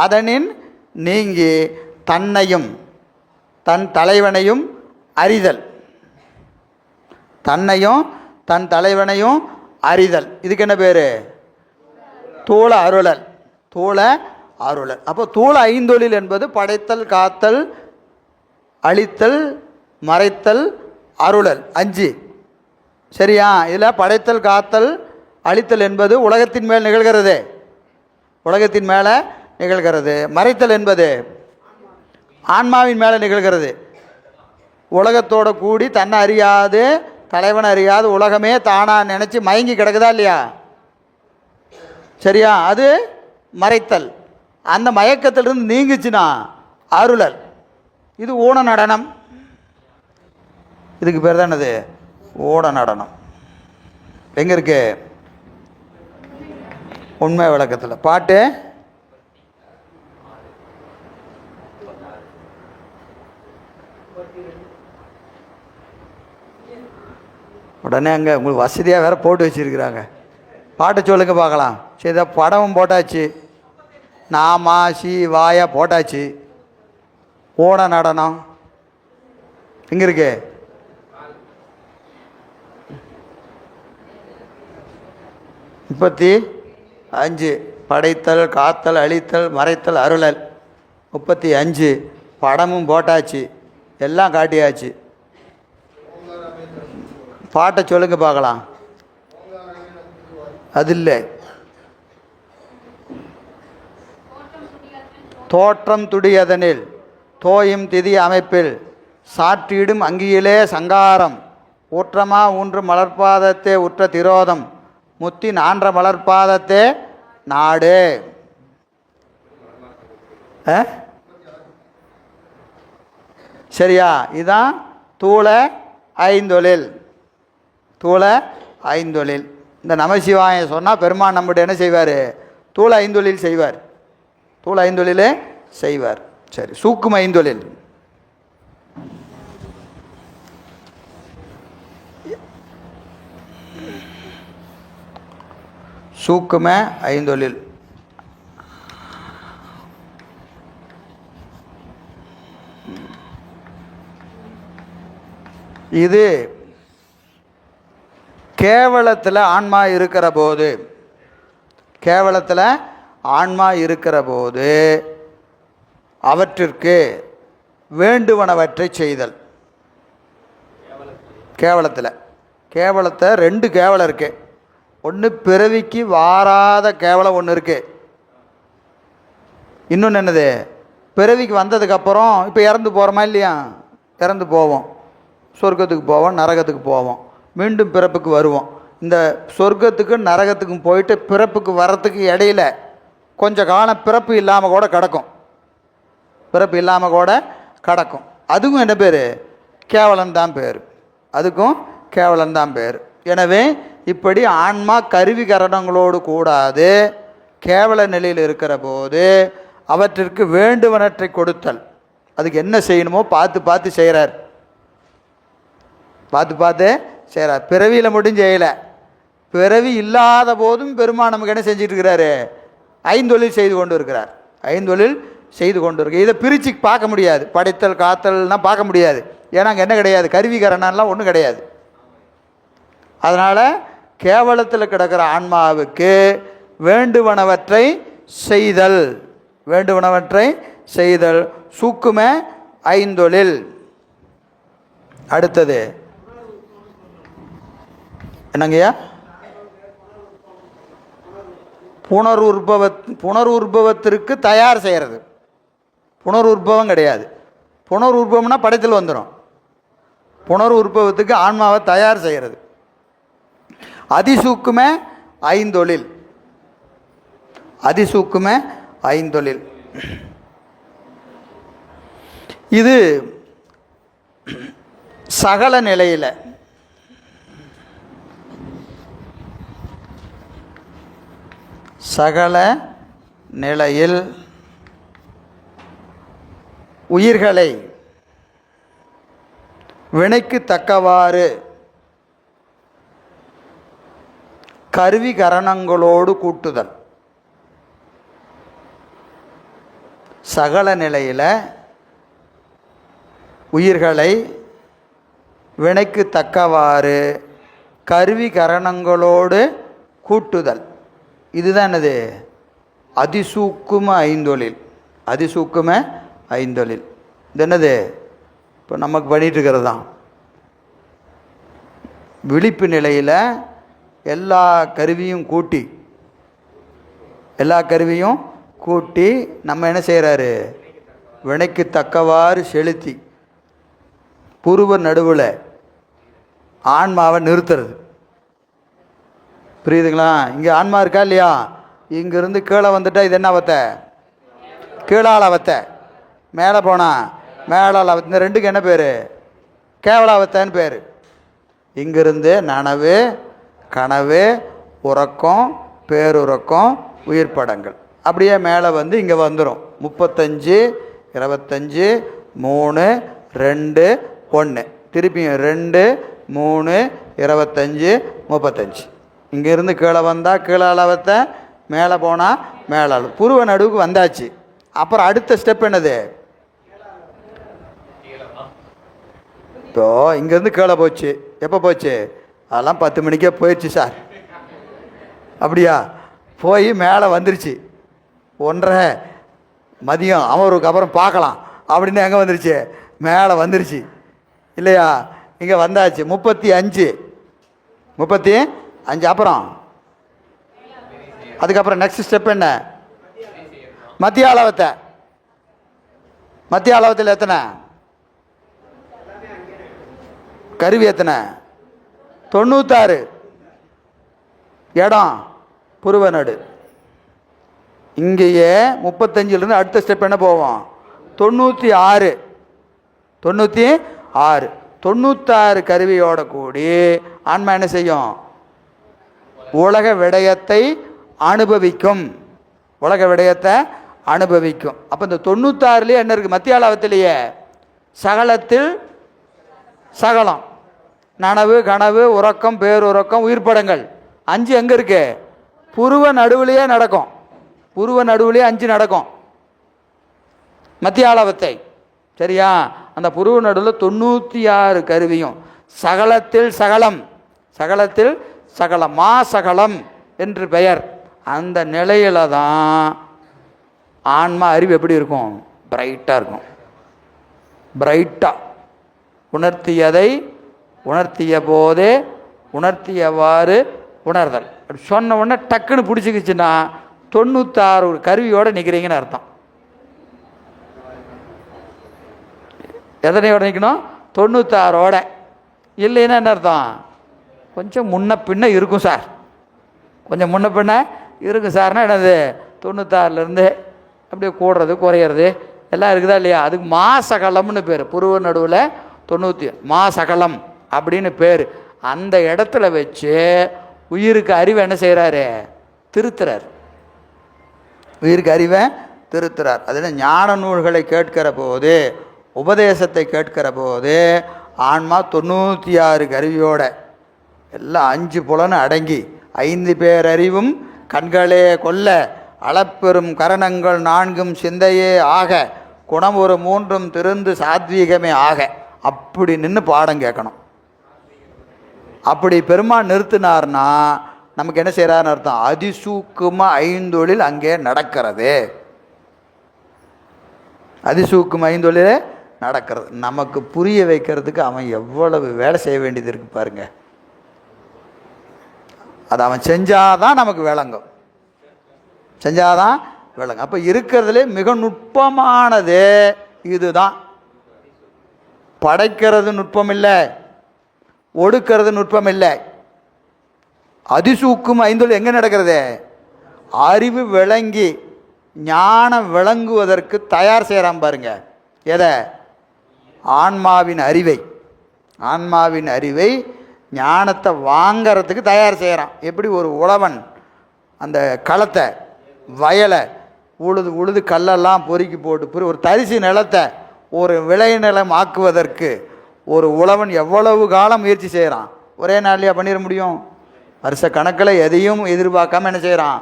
அதனின் நீங்கி தன்னையும் தன் தலைவனையும் அறிதல். தன்னையும் தன் தலைவனையும் அறிதல். இதுக்கு என்ன பேர்? தூள அருளல். தூள அருளல். அப்போ தூள ஐந்தொழில் என்பது படைத்தல், காத்தல், அழித்தல், மறைத்தல், அருளல். 5 சரியா? இதில் படைத்தல், காத்தல், அழித்தல் என்பது உலகத்தின் மேல் நிகழ்கிறது. உலகத்தின் மேலே நிகழ்கிறது. மறைத்தல் என்பது ஆன்மாவின் மேலே நிகழ்கிறது. உலகத்தோடு கூடி தன்னை அறியாது, தலைவனை அறியாது, உலகமே தானாக நினச்சி மயங்கி கிடக்குதா இல்லையா? சரியா? அது மறைத்தல். அந்த மயக்கத்திலிருந்து நீங்குச்சுன்னா அருளல். இது ஊன நடனம். இதுக்கு பேர் தான் என்னது? ஊன நடனம். எங்கே இருக்கு? உண்மை விளக்கத்தில் பாட்டு. உடனே அங்கே உங்களுக்கு வசதியாக வேறு போட்டு வச்சுருக்குறாங்க. பாட்டை சொல்லுங்க பார்க்கலாம். சரி, இதை படமும் போட்டாச்சு, நாமா சி வாயா போட்டாச்சு. ஓட நடனம் எங்கே இருக்கு? முப்பத்தி 5 படைத்தல், காத்தல், அழித்தல், மறைத்தல், அருளல். 35 படமும் போட்டாச்சு, எல்லாம் காட்டியாச்சு. பாட்டை சொல்லுங்க பார்க்கலாம். அது இல்லை. தோற்றம் துடியதனில் தோயும் திதி அமைப்பில் சாற்றிடும் அங்கியிலே சங்காரம் ஊற்றமா ஊன்று மலர்பாதத்தே உற்ற திரோதம் முத்தி நான்ற மலர்பாதத்தே நாடு. சரியா? இதுதான் தூள ஐந்தொழில். தூள ஐந்தொழில். இந்த நமசிவாயம் சொன்னால் பெருமான் நம்மகிட்ட என்ன செய்வார்? தூள ஐந்தொழில் செய்வார். தூள ஐந்தொழிலே செய்வார். சரி, சூக்கும ஐந்தொழில். சூக்கும ஐந்தொழில் இது கேவலத்தில் ஆன்மா இருக்கிற போது, கேவலத்தில் ஆன்மா இருக்கிற போது அவற்றிற்கு வேண்டுவனவற்றை செய்தல். கேவலத்தில் கேவலத்தை 2 கேவலம் இருக்கு. ஒன்று பிறவிக்கு வாராத கேவலம் ஒன்று இருக்கு. இன்னொன்று என்னது? பிறவிக்கு வந்ததுக்கப்புறம் இப்போ இறந்து போகிறோமா இல்லையா? இறந்து போவோம், சொர்க்கத்துக்கு போவோம், நரகத்துக்கு போவோம், மீண்டும் பிறப்புக்கு வருவோம். இந்த சொர்க்கத்துக்கும் நரகத்துக்கும் போயிட்டு பிறப்புக்கு வர்றதுக்கு இடையில கொஞ்ச காலம் பிறப்பு இல்லாமல் கூட கிடக்கும். பிறப்பு இல்லாமல் கூட கிடக்கும். அதுக்கும் என்ன பேர்? கேவலம்தான் பேர். அதுக்கும் கேவலம்தான் பேர். எனவே இப்படி ஆன்மா கருவி கரணங்களோடு கூடாது கேவல நிலையில் இருக்கிற போது அவற்றிற்கு வேண்டுவனற்றை கொடுத்தல். அதுக்கு என்ன செய்யணுமோ பார்த்து பார்த்து செய்கிறார். பார்த்து பார்த்து செய்கிறார். பிறவியில் மட்டும் செய்யலை, பிறவி இல்லாத போதும் பெருமான் நமக்கு என்ன செஞ்சுட்டு இருக்கிறாரு? ஐந்தொழில் செய்து கொண்டு இருக்கிறார். ஐந்தொழில் செய்து கொண்டு இருக்கு. இதை பிரித்து பார்க்க முடியாது. படைத்தல் காத்தல்னால் பார்க்க முடியாது. ஏன்னா அங்கே என்ன கிடையாது? கருவிகரணம்லாம் ஒன்றும் கிடையாது. அதனால் கேவலத்தில் கிடக்கிற ஆன்மாவுக்கு வேண்டுவனவற்றை செய்தல். வேண்டுவனவற்றை செய்தல் சூக்கும ஐந்தொழில். அடுத்தது என்னங்கய்யா? புனருற்பவத்திற்கு தயார் செய்கிறது. புனருற்பவம் கிடையாது. புனருற்பவம்னா படைத்தல் வந்துடும். புனருற்பவத்துக்கு ஆன்மாவை தயார் செய்கிறது. அதிசூக்கும ஐந்தொழில். அதிசூக்கும ஐந்தொழில் இது சகல நிலையில் சகல நிலையில் உயிர்களை வினைக்கு தக்கவாறு கருவி கரணங்களோடு கூட்டுதல். சகல நிலையில் உயிர்களை வினைக்கு தக்கவாறு கருவி கரணங்களோடு கூட்டுதல். இதுதான் என்னது? அதிசூக்கும ஐந்தொழில். அதிசூக்கும ஐந்தொழில் இது என்னது? இப்போ நமக்கு பண்ணிகிட்டு இருக்கிறது தான். விழிப்பு நிலையில் எல்லா கருவியும் கூட்டி நம்ம என்ன செய்கிறாரு? வினைக்கு தக்கவாறு செலுத்தி புருவ நடுவில் ஆன்மாவை நிறுத்துறது. புரியுதுங்களா? இங்கே ஆன்மா இருக்கா இல்லையா? இங்கேருந்து கீழே வந்துட்டால் இது என்ன அவத்தை? கீழால் அவத்தை. மேலே போனால் மேலால் அவத்தை. இந்த ரெண்டுக்கு என்ன பேர்? கேவலாவத்தைன்னு பேர். இங்கிருந்து நனவு, கனவு, உறக்கம், பேருறக்கம், உயிர் படங்கள் அப்படியே மேலே வந்து இங்கே வந்துடும். 35, 25, 3, 2, 1. திருப்பியும் 2, 3 25 35. இங்கேருந்து கீழே வந்தால் கீழே அளவத்தை, மேலே போனால் மேலே அளவு. புருவ நடுவுக்கு வந்தாச்சு. அப்புறம் அடுத்த ஸ்டெப் என்னது? இப்போ இங்கேருந்து கீழே போச்சு. எப்போ போச்சு? அதெல்லாம் 10 மணிக்கே போயிடுச்சு சார். அப்படியா? போய் மேலே வந்துருச்சு. 1:30 மதியம் அமர்வுக்கு அப்புறம் பார்க்கலாம் அப்படின்னு எங்கே வந்துருச்சு? மேலே வந்துருச்சு இல்லையா? இங்கே வந்தாச்சு. 35 அப்புறம் அதுக்கப்புறம் நெக்ஸ்ட் ஸ்டெப் என்ன? மத்திய அளவத்தை. மத்திய அளவத்தில் எத்தனை கருவி? எத்தனை? 96 இடம் புருவ நடு. இங்கேயே 35லேருந்து அடுத்த ஸ்டெப் என்ன போவோம்? 96 கருவியோட கூடி ஆன்மா என்ன செய்யும்? உலக விடயத்தை அனுபவிக்கும். உலக விடயத்தை அனுபவிக்கும். அப்போ இந்த 96லேயே என்ன இருக்குது? மத்திய அளவத்திலேயே சகலத்தில் சகலம், நனவு, கனவு, உறக்கம், பேருறக்கம், உயிர்ப்படங்கள் 5 எங்கே இருக்கு? புருவ நடுவுலையே நடக்கும். புருவ நடுவுலையே 5 நடக்கும் மத்திய அளவத்தை. சரியா? அந்த புருவ நடுவில் 96 கருவியும் சகலத்தில் சகலம், சகலத்தில் சகலம், மா சகலம் என்று பெயர். அந்த நிலையில தான் ஆன்மா அறிவு எப்படி இருக்கும்? பிரைட்டாக இருக்கும். பிரைட்டாக உணர்த்தியதை உணர்த்திய போதே உணர்த்தியவாறு உணர்தல். அப்படி சொன்ன உடனே டக்குன்னு பிடிச்சிக்கிச்சுன்னா 96 கருவியோடு நிற்கிறீங்கன்னு அர்த்தம். எதனையோட நிற்கணும்? 96ஓட. இல்லைன்னா என்ன அர்த்தம்? கொஞ்சம் முன்ன பின்ன இருக்கும் சார். கொஞ்சம் முன்ன பின்ன இருக்கும் சார்னா என்னது? 96லேருந்து அப்படியே கூடுறது குறையிறது எல்லாம் இருக்குதா இல்லையா? அதுக்கு மாசகலம்னு பேர். புருவ நடுவில் 90 மாசகலம் அப்படின்னு பேர். அந்த இடத்துல வச்சு உயிருக்கு அறிவை என்ன செய்கிறாரு? திருத்துறார். உயிருக்கு அறிவை திருத்துறார். அதில் ஞான நூல்களை கேட்கிற போது, உபதேசத்தை கேட்கிற போது ஆன்மா 96 கருவியோட எல்லாம் 5 புலனும் அடங்கி 5 பேரறிவும் கண்களே கொல்ல அளப்பெரும் கரணங்கள் 4 சிந்தையே ஆக குணம் ஒரு 3 திருந்து சாத்வீகமே ஆக அப்படி நின்று பாடம் கேட்கணும். அப்படி பெருமான் நிறுத்தினார்னா நமக்கு என்ன செய்கிறாருன்னு அர்த்தம்? அதிசூக்கும 5 அங்கே நடக்கிறது. அதிசூக்கும 5 நடக்கிறது. நமக்கு புரிய வைக்கிறதுக்கு அவன் எவ்வளவு வேலை செய்ய வேண்டியது இருக்கு பாருங்க. அதை அவன் செஞ்சாதான் நமக்கு விளங்கும். செஞ்சாதான் விளங்கும். அப்போ இருக்கிறதுலே மிக நுட்பமானது இதுதான். படைக்கிறது நுட்பம் இல்லை, ஒடுக்கிறது நுட்பம் இல்லை. அதிசூக்கும் 5 எங்கே நடக்கிறது? அறிவு விளங்கி ஞானம் விளங்குவதற்கு தயார் செய்கிறான் பாருங்க. எதை? ஆன்மாவின் அறிவை. ஆன்மாவின் அறிவை ஞானத்தை வாங்கிறதுக்கு தயார் செய்கிறான். எப்படி ஒரு உழவன் அந்த களத்தை, வயலை உழுது கல்லெல்லாம் பொறுக்கி போட்டு ஒரு தரிசு நிலத்தை ஒரு விளைநிலம் ஆக்குவதற்கு ஒரு உழவன் எவ்வளவு காலம் முயற்சி செய்கிறான்? ஒரே நாள்லையா பண்ணிட முடியும்? வருஷ கணக்கில் எதையும் எதிர்பார்க்காம என்ன செய்கிறான்?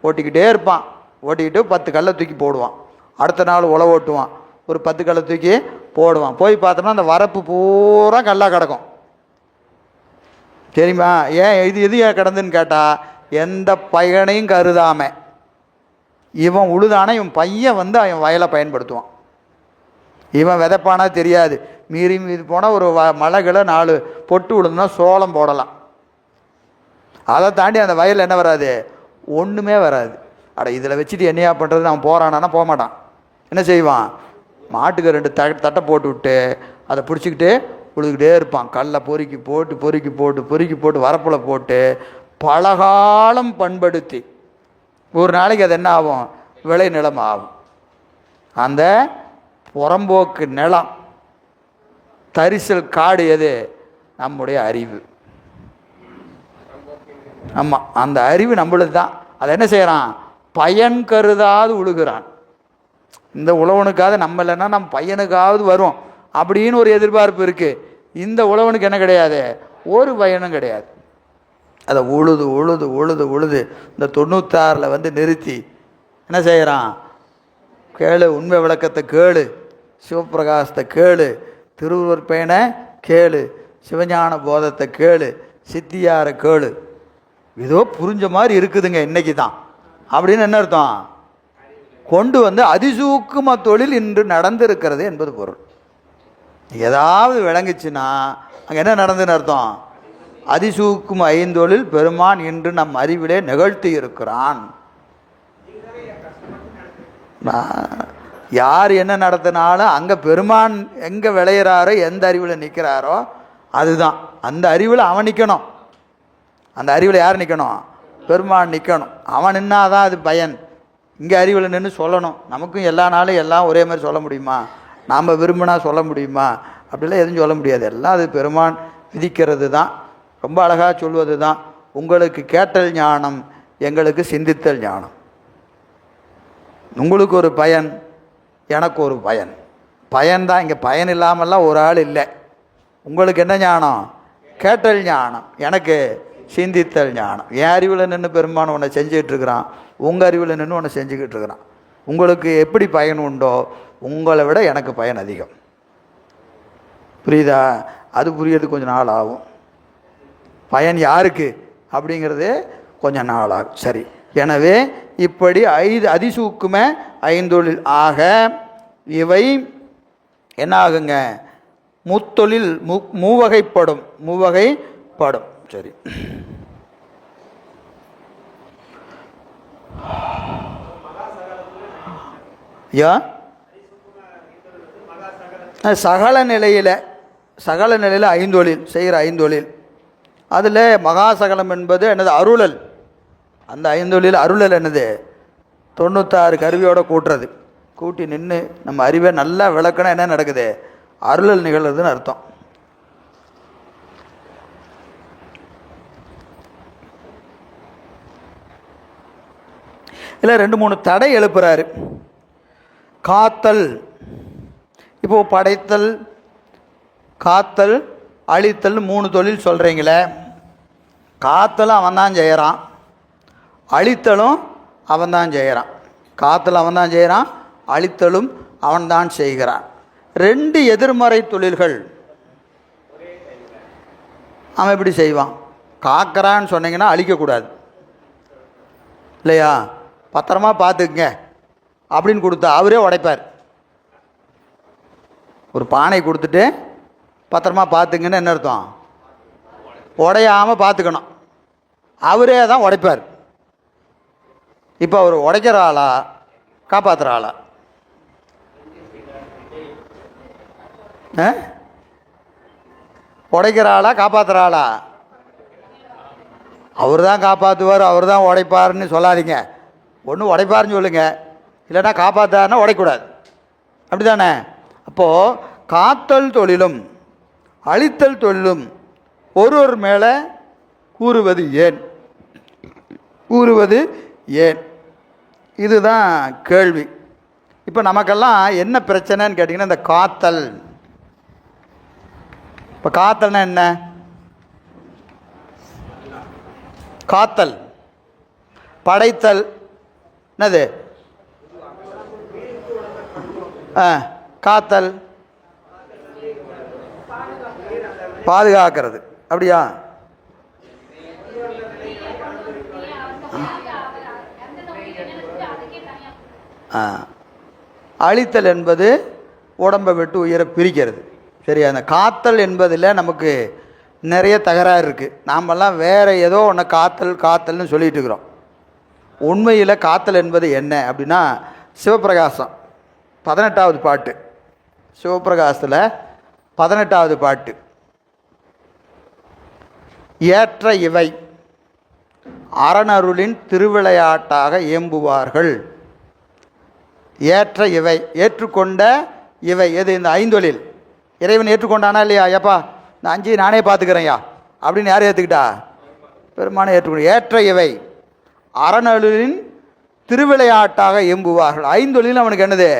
ஓட்டிக்கிட்டே இருப்பான். ஓட்டிக்கிட்டு 10 கல்லை தூக்கி போடுவான். அடுத்த நாள் உழவு ஓட்டுவான், ஒரு 10 கல்லை தூக்கி போடுவான். போய் பார்த்தோம்னா அந்த வரப்பு பூரா கல்லாக கிடக்கும். தெரியுமா? ஏன் இது ஏன் கிடந்துன்னு கேட்டால், எந்த பயனையும் கருதாமல் இவன் உழுதானா இவன் பையன் வந்து அவன் வயலை பயன்படுத்துவான். இவன் விதைப்பானா தெரியாது. மீறி போனால் ஒரு மலைகளை 4 பொட்டு விழுந்துனா சோளம் போடலாம். அதை தாண்டி அந்த வயலில் என்ன வராது? ஒன்றுமே வராது. அட இதில் வச்சுட்டு என்னையா பண்ணுறது? அவன் போகிறானா? போக மாட்டான். என்ன செய்வான்? மாட்டுக்கு 2 தட்டை போட்டு விட்டு அதை பிடிச்சிக்கிட்டு உழுதுகிட்டே இருப்பான். கல்லை பொறுக்கி போட்டு வரப்பில் போட்டு பலகாலம் பண்படுத்தி ஒரு நாளைக்கு அது என்ன ஆகும்? விளை நிலம் ஆகும். அந்த புறம்போக்கு நிலம், தரிசல் காடு எது? நம்முடைய அறிவு. ஆமாம், அந்த அறிவு நம்மளுது தான். அதை என்ன செய்கிறான்? பயன் கருதாது உழுகிறான். இந்த உழவனுக்காவது நம்ம இல்லைன்னா நம்ம பையனுக்காவது வரும் அப்படின்னு ஒரு எதிர்பார்ப்பு இருக்குது. இந்த உழவனுக்கு என்ன கிடையாது? ஒரு பயனும் கிடையாது. அதை உழுது உழுது உழுது உழுது இந்த 96 வந்து நிறுத்தி என்ன செய்கிறான்? கேளு, உண்மை விளக்கத்தை கேளு, சிவப்பிரகாசத்தை கேளு, திருவள்ளுவர் பயனை கேளு, சிவஞான போதத்தை கேளு, சித்தியாரை கேளு. ஏதோ புரிஞ்ச மாதிரி இருக்குதுங்க இன்னைக்கு தான் அப்படின்னு என்ன அர்த்தம்? கொண்டு வந்து அதிசூக்கும தொழில் இன்று நடந்திருக்கிறது என்பது பொருள். ஏதாவது விளங்குச்சுன்னா அங்கே என்ன நடந்துன்னு அர்த்தம்? அதிசூக்கும ஐந்தொழில் பெருமான் இன்று நம் அறிவிலே நிகழ்த்தி இருக்கிறான். யார் என்ன நடத்தினாலும் அங்கே பெருமான் எங்கே விளையிறாரோ, எந்த அறிவில் நிற்கிறாரோ அதுதான். அந்த அறிவில் அவன் நிற்கணும். அந்த அறிவில் யார் நிற்கணும்? பெருமான் நிற்கணும். அவன் நின்னாதான் அது பயன். இங்கே அறிவில் நின்று சொல்லணும். நமக்கும் எல்லா நாளும் எல்லாம் ஒரே மாதிரி சொல்ல முடியுமா? நாம் விரும்பினா சொல்ல முடியுமா? அப்படிலாம் எதுவும் சொல்ல முடியாது. எல்லாம் அது பெருமான் விதிக்கிறது தான். ரொம்ப அழகாக சொல்வது தான், உங்களுக்கு கேட்டல் ஞானம், எங்களுக்கு சிந்தித்தல் ஞானம். உங்களுக்கு ஒரு பயன், எனக்கு ஒரு பயன். பயன்தான். இங்கே பயன் இல்லாமல்லாம் ஒரு ஆள் இல்லை. உங்களுக்கு என்ன ஞானம்? கேட்டல் ஞானம். எனக்கு சிந்தித்தல் ஞானம். என் அறிவில் நின்று பெருமான் உன்னை செஞ்சுக்கிட்டு இருக்கிறான், உங்கள் அறிவில் நின்று உன்னை செஞ்சுக்கிட்டு இருக்கிறான். உங்களுக்கு எப்படி பயன் உண்டோ உங்களை விட எனக்கு பயன் அதிகம். புரியுதா? அது புரியறதுக்கு கொஞ்சம் நாள் ஆகும். பயன் யாருக்கு அப்படிங்கிறது கொஞ்சம் நாள் ஆகும். சரி, எனவே இப்படி அதிசூக்கும ஐந்தொழில் ஆக இவை என்ன ஆகுங்க? முத்தொழில் மூவகைப்படும். சரி, சகல நிலையில் ஐந்தொழில் செய்கிற ஐந்தொழில். அதில் மகாசகலம் என்பது என்னது? அருளல். அந்த ஐந்தொழில் அருளல் என்னது? 96 கருவியோட கூட்டுறது. கூட்டி நின்று நம்ம அறிவை நல்லா விளக்கணும். என்ன நடக்குது? அருளல் நிகழ்றதுன்னு அர்த்தம். இல்லை 2-3 தடை எழுப்புறாரு. காத்தல், இப்போ படைத்தல், காத்தல், அழித்தல் 3 தொழில் சொல்கிறீங்களே. காத்தலும் அவன் தான் செய்கிறான், அழித்தலும் அவன் தான் செய்கிறான். காத்தல் அவன் தான் செய்கிறான், அழித்தலும் அவன் தான் செய்கிறான். 2 எதிர்மறை தொழில்கள் அவன் எப்படி செய்வான்? காக்கிறான்னு சொன்னீங்கன்னா அழிக்கக்கூடாது இல்லையா? பத்திரமா பார்த்துக்குங்க அப்படின்னு கொடுத்தா அவரே உடைப்பார். ஒரு பானை கொடுத்துட்டு பத்திரமா பார்த்துங்கன்னு என்ன அர்த்தம்? உடையாமல் பார்த்துக்கணும். அவரே தான் உடைப்பார். இப்போ அவர் உடைக்கிற ஆளா காப்பாற்றுற ஆளா? உடைக்கிற ஆளா காப்பாற்றுற ஆளா? அவர் தான் காப்பாற்றுவார், அவர் தான் உடைப்பார்னு சொல்லாதீங்க. ஒன்று உடைப்பார்னு சொல்லுங்கள், இல்லைன்னா காப்பாற்றாருன்னா உடைக்கூடாது. அப்படி தானே? அப்போது காத்தல் தொழிலும் அழித்தல் தொழிலும் ஒருவர் மேலே கூறுவது ஏன்? இதுதான் கேள்வி. இப்போ நமக்கெல்லாம் என்ன பிரச்சனைன்னு கேட்டிங்கன்னா, இந்த காத்தல். இப்போ காத்தல்னா என்ன? காத்தல், படைத்தல் என்னது? காத்தல் பாதுகாக்கிறது. அப்படியா? அழித்தல் என்பது உடம்பை விட்டு உயிரை பிரிக்கிறது. சரியா? அந்த காத்தல் என்பதில் நமக்கு நிறைய தகராறு இருக்குது. நாமெல்லாம் வேறு ஏதோ ஒன்று காத்தல்னு சொல்லிகிட்டு இருக்கிறோம். உண்மையில் காத்தல் என்பது என்ன அப்படின்னா, சிவப்பிரகாசம் 18வது பாட்டு, சிவப்பிரகாசத்தில் 18வது பாட்டு, ஏற்ற இவை அரணருளின் திருவிளையாட்டாக ஏம்புவார்கள். ஏற்ற இவை, ஏற்றுக்கொண்ட இவை எது? இந்த ஐந்தொழில். இறைவன் ஏற்றுக்கொண்டானா இல்லையா? ஏப்பா இந்த 5 நானே பார்த்துக்கிறேன்யா அப்படின்னு யார் ஏற்றுக்கிட்டா? பெருமானை ஏற்றுக்கொண்டு. ஏற்ற இவை அரணருளின் திருவிளையாட்டாக ஏம்புவார்கள். ஐந்தொழில் அவனுக்கு என்னது?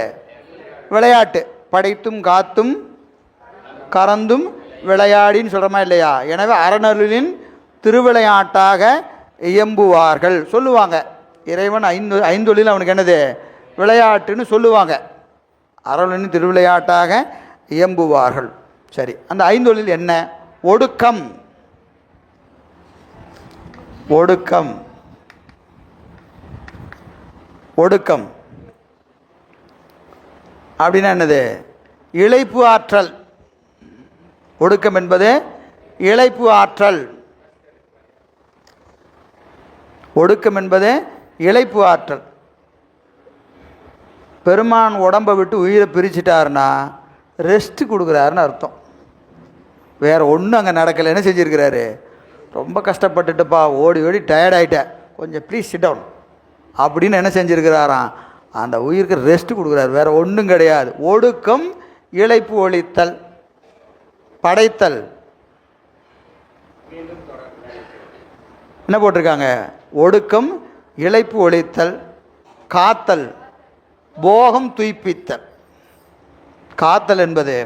விளையாட்டு. படைத்தும் காத்தும் கறந்தும் விளையாடின்னு சொல்கிறோமா இல்லையா? எனவே அறநருளின் திருவிளையாட்டாக இயம்புவார்கள் சொல்லுவாங்க. இறைவன் ஐந்தொழில் அவனுக்கு என்னது? விளையாட்டுன்னு சொல்லுவாங்க. அறநருளின் திருவிளையாட்டாக இயம்புவார்கள். சரி, அந்த ஐந்தொழில் என்ன? ஒடுக்கம். ஒடுக்கம் ஒடுக்கம் அப்படின்னா என்னது? இளைப்பு ஆற்றல். ஒடுக்கம் என்பது இளைப்பு ஆற்றல். ஒடுக்கம் என்பது இளைப்பு ஆற்றல். பெருமான் உடம்பை விட்டு உயிரை பிரிச்சுட்டாருன்னா ரெஸ்ட் கொடுக்குறாருன்னு அர்த்தம். வேறு ஒன்றும் அங்கே நடக்கலை. என்ன செஞ்சுருக்கிறாரு? ரொம்ப கஷ்டப்பட்டுட்டுப்பா, ஓடி ஓடி டயர்டாயிட்டேன், கொஞ்சம் ப்ளீஸ் சிட் டவுன் அப்படின்னு என்ன செஞ்சுருக்கிறாராம்? அந்த உயிருக்கு ரெஸ்ட் கொடுக்குறாரு. வேறு ஒன்றும் கிடையாது. ஒடுக்கம் இளைப்பு ஒழித்தல். படைத்தல் என்ன போட்டிருக்காங்க? ஒடுக்கம் இளைப்பு ஒழித்தல். காத்தல் போகம் துய்ப்பித்தல். காத்தல் என்பது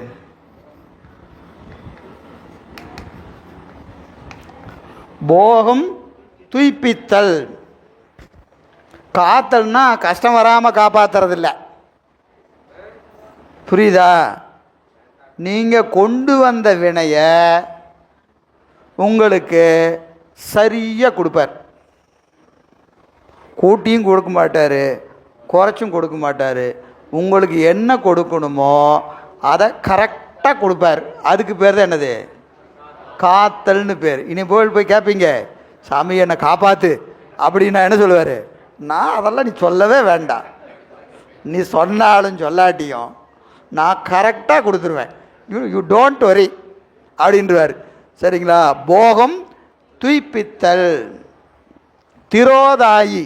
போகம் துய்ப்பித்தல். காத்தல்னா கஷ்டம் வராமல் காப்பாற்றுறதில்ல. புரியுதா? நீங்கள் கொண்டு வந்த வினையை உங்களுக்கு சரியாக கொடுப்பார். கூட்டியும் கொடுக்க மாட்டார், குறைச்சும் கொடுக்க மாட்டார். உங்களுக்கு என்ன கொடுக்கணுமோ அதை கரெக்டாக கொடுப்பார். அதுக்கு பேர் தான் என்னது? காத்தல்னு பேர். இனி போய் கேட்பீங்க, சாமி என்னை காப்பாற்று அப்படின்னா என்ன சொல்லுவார்? நான் அதெல்லாம் நீ சொல்லவே வேண்டாம், நீ சொன்னாலும் சொல்லாட்டியும் நான் கரெக்டாக கொடுத்துருவேன், யூ டோன்ட் வரி அப்படின்றவார். சரிங்களா? போகம் துய்ப்பித்தல். திரோதாயி.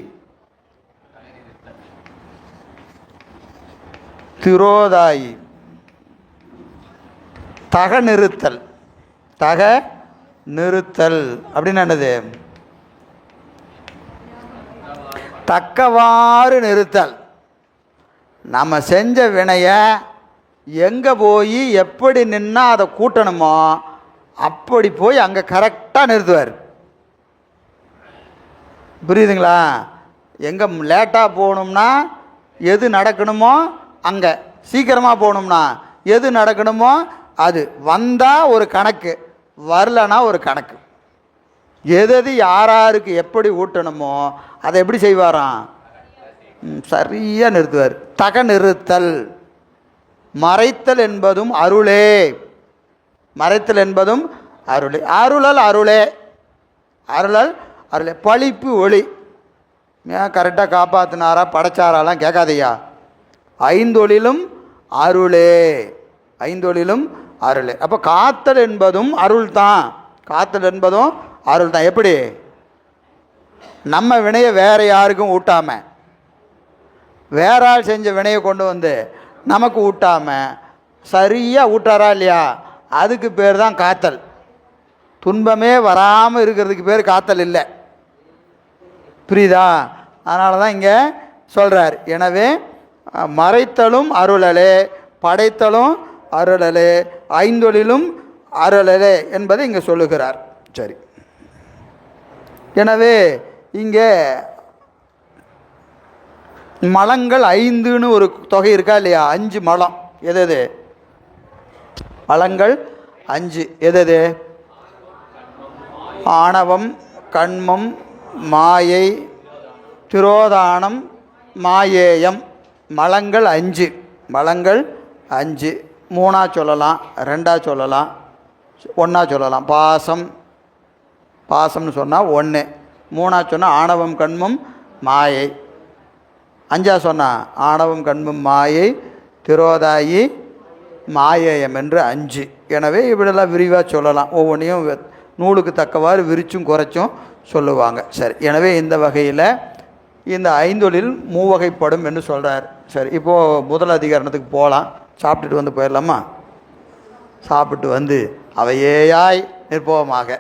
திரோதாயி தக நிறுத்தல். தக நிறுத்தல் அப்படின்னா என்னது? தக்கவாறு நிறுத்தல். நம்ம செஞ்ச வினையை எங்கே போய் எப்படி நின்னா அதை கூட்டணுமோ அப்படி போய் அங்கே கரெக்டாக நிறுத்துவார். புரியுதுங்களா? எங்கே லேட்டாக போகணும்னா எது நடக்கணுமோ அங்கே, சீக்கிரமாக போகணும்னா எது நடக்கணுமோ அது. வந்தால் ஒரு கணக்கு, வரலனா ஒரு கணக்கு. எது யாராருக்கு எப்படி ஊட்டணுமோ அதை எப்படி செய்வாராம்? சரியாக நிறுத்துவார். தக நிறுத்தல். மறைத்தல் என்பதும் அருளே. மறைத்தல் என்பதும் அருளே. அருளல் அருளே. அருளல் அருளே. பழிப்பு ஒளி. ஏன் கரெக்டாக காப்பாற்றினாரா படைச்சாராலாம் கேட்காதையா? ஐந்தொழிலும் அருளே. ஐந்தொழிலும் அருளே. அப்போ காத்தல் என்பதும் அருள் தான். காத்தல் என்பதும் அருள் தான். எப்படி? நம்ம வினையை வேறு யாருக்கும் ஊட்டாமல், வேற ஆள் செஞ்ச வினையை கொண்டு வந்து நமக்கு ஊட்டாமல் சரியாக ஊட்டாரா இல்லையா? அதுக்கு பேர் தான் காத்தல். துன்பமே வராமல் இருக்கிறதுக்கு பேர் காத்தல் இல்லை. புரியுதா? அதனால தான் இங்கே சொல்கிறார். எனவே மறைத்தலும் அருளலே, படைத்தலும் அருளலே, ஐந்தொழிலும் அருளலே என்பதை இங்கே சொல்லுகிறார். சரி, எனவே இங்கே மலங்கள் 5ன்னு ஒரு தொகை இருக்கா இல்லையா? 5 மலம். எது? மலங்கள் 5 எது? ஆணவம், கண்மம், மாயை, திரோதானம், மாயேயம். மலங்கள் 5. மலங்கள் 5. 3ஆக சொல்லலாம், 2ஆக சொல்லலாம், 1ஆக சொல்லலாம். பாசம். பாசம்னு சொன்னால் 1. 3ஆக சொன்னால் ஆணவம், கண்மம், மாயை. 5ஆக சொன்னால் ஆணவம், கண்மம், மாயை, திரோதாயி, மாயேயம் என்று 5. எனவே இப்படியெல்லாம் விரிவாக சொல்லலாம். ஒவ்வொன்றையும் நூலுக்கு தக்கவாறு விரிச்சும் குறைச்சும் சொல்லுவாங்க. சரி, எனவே இந்த வகையில் இந்த ஐந்தொழில் மூவகைப்படும் என்று சொல்கிறார். சரி, இப்போது முதல் அதிகரணத்துக்கு போகலாம். சாப்பிட்டுட்டு வந்து போயிடலாமா? சாப்பிட்டு வந்து அவையேயாய் நிற்போமாக.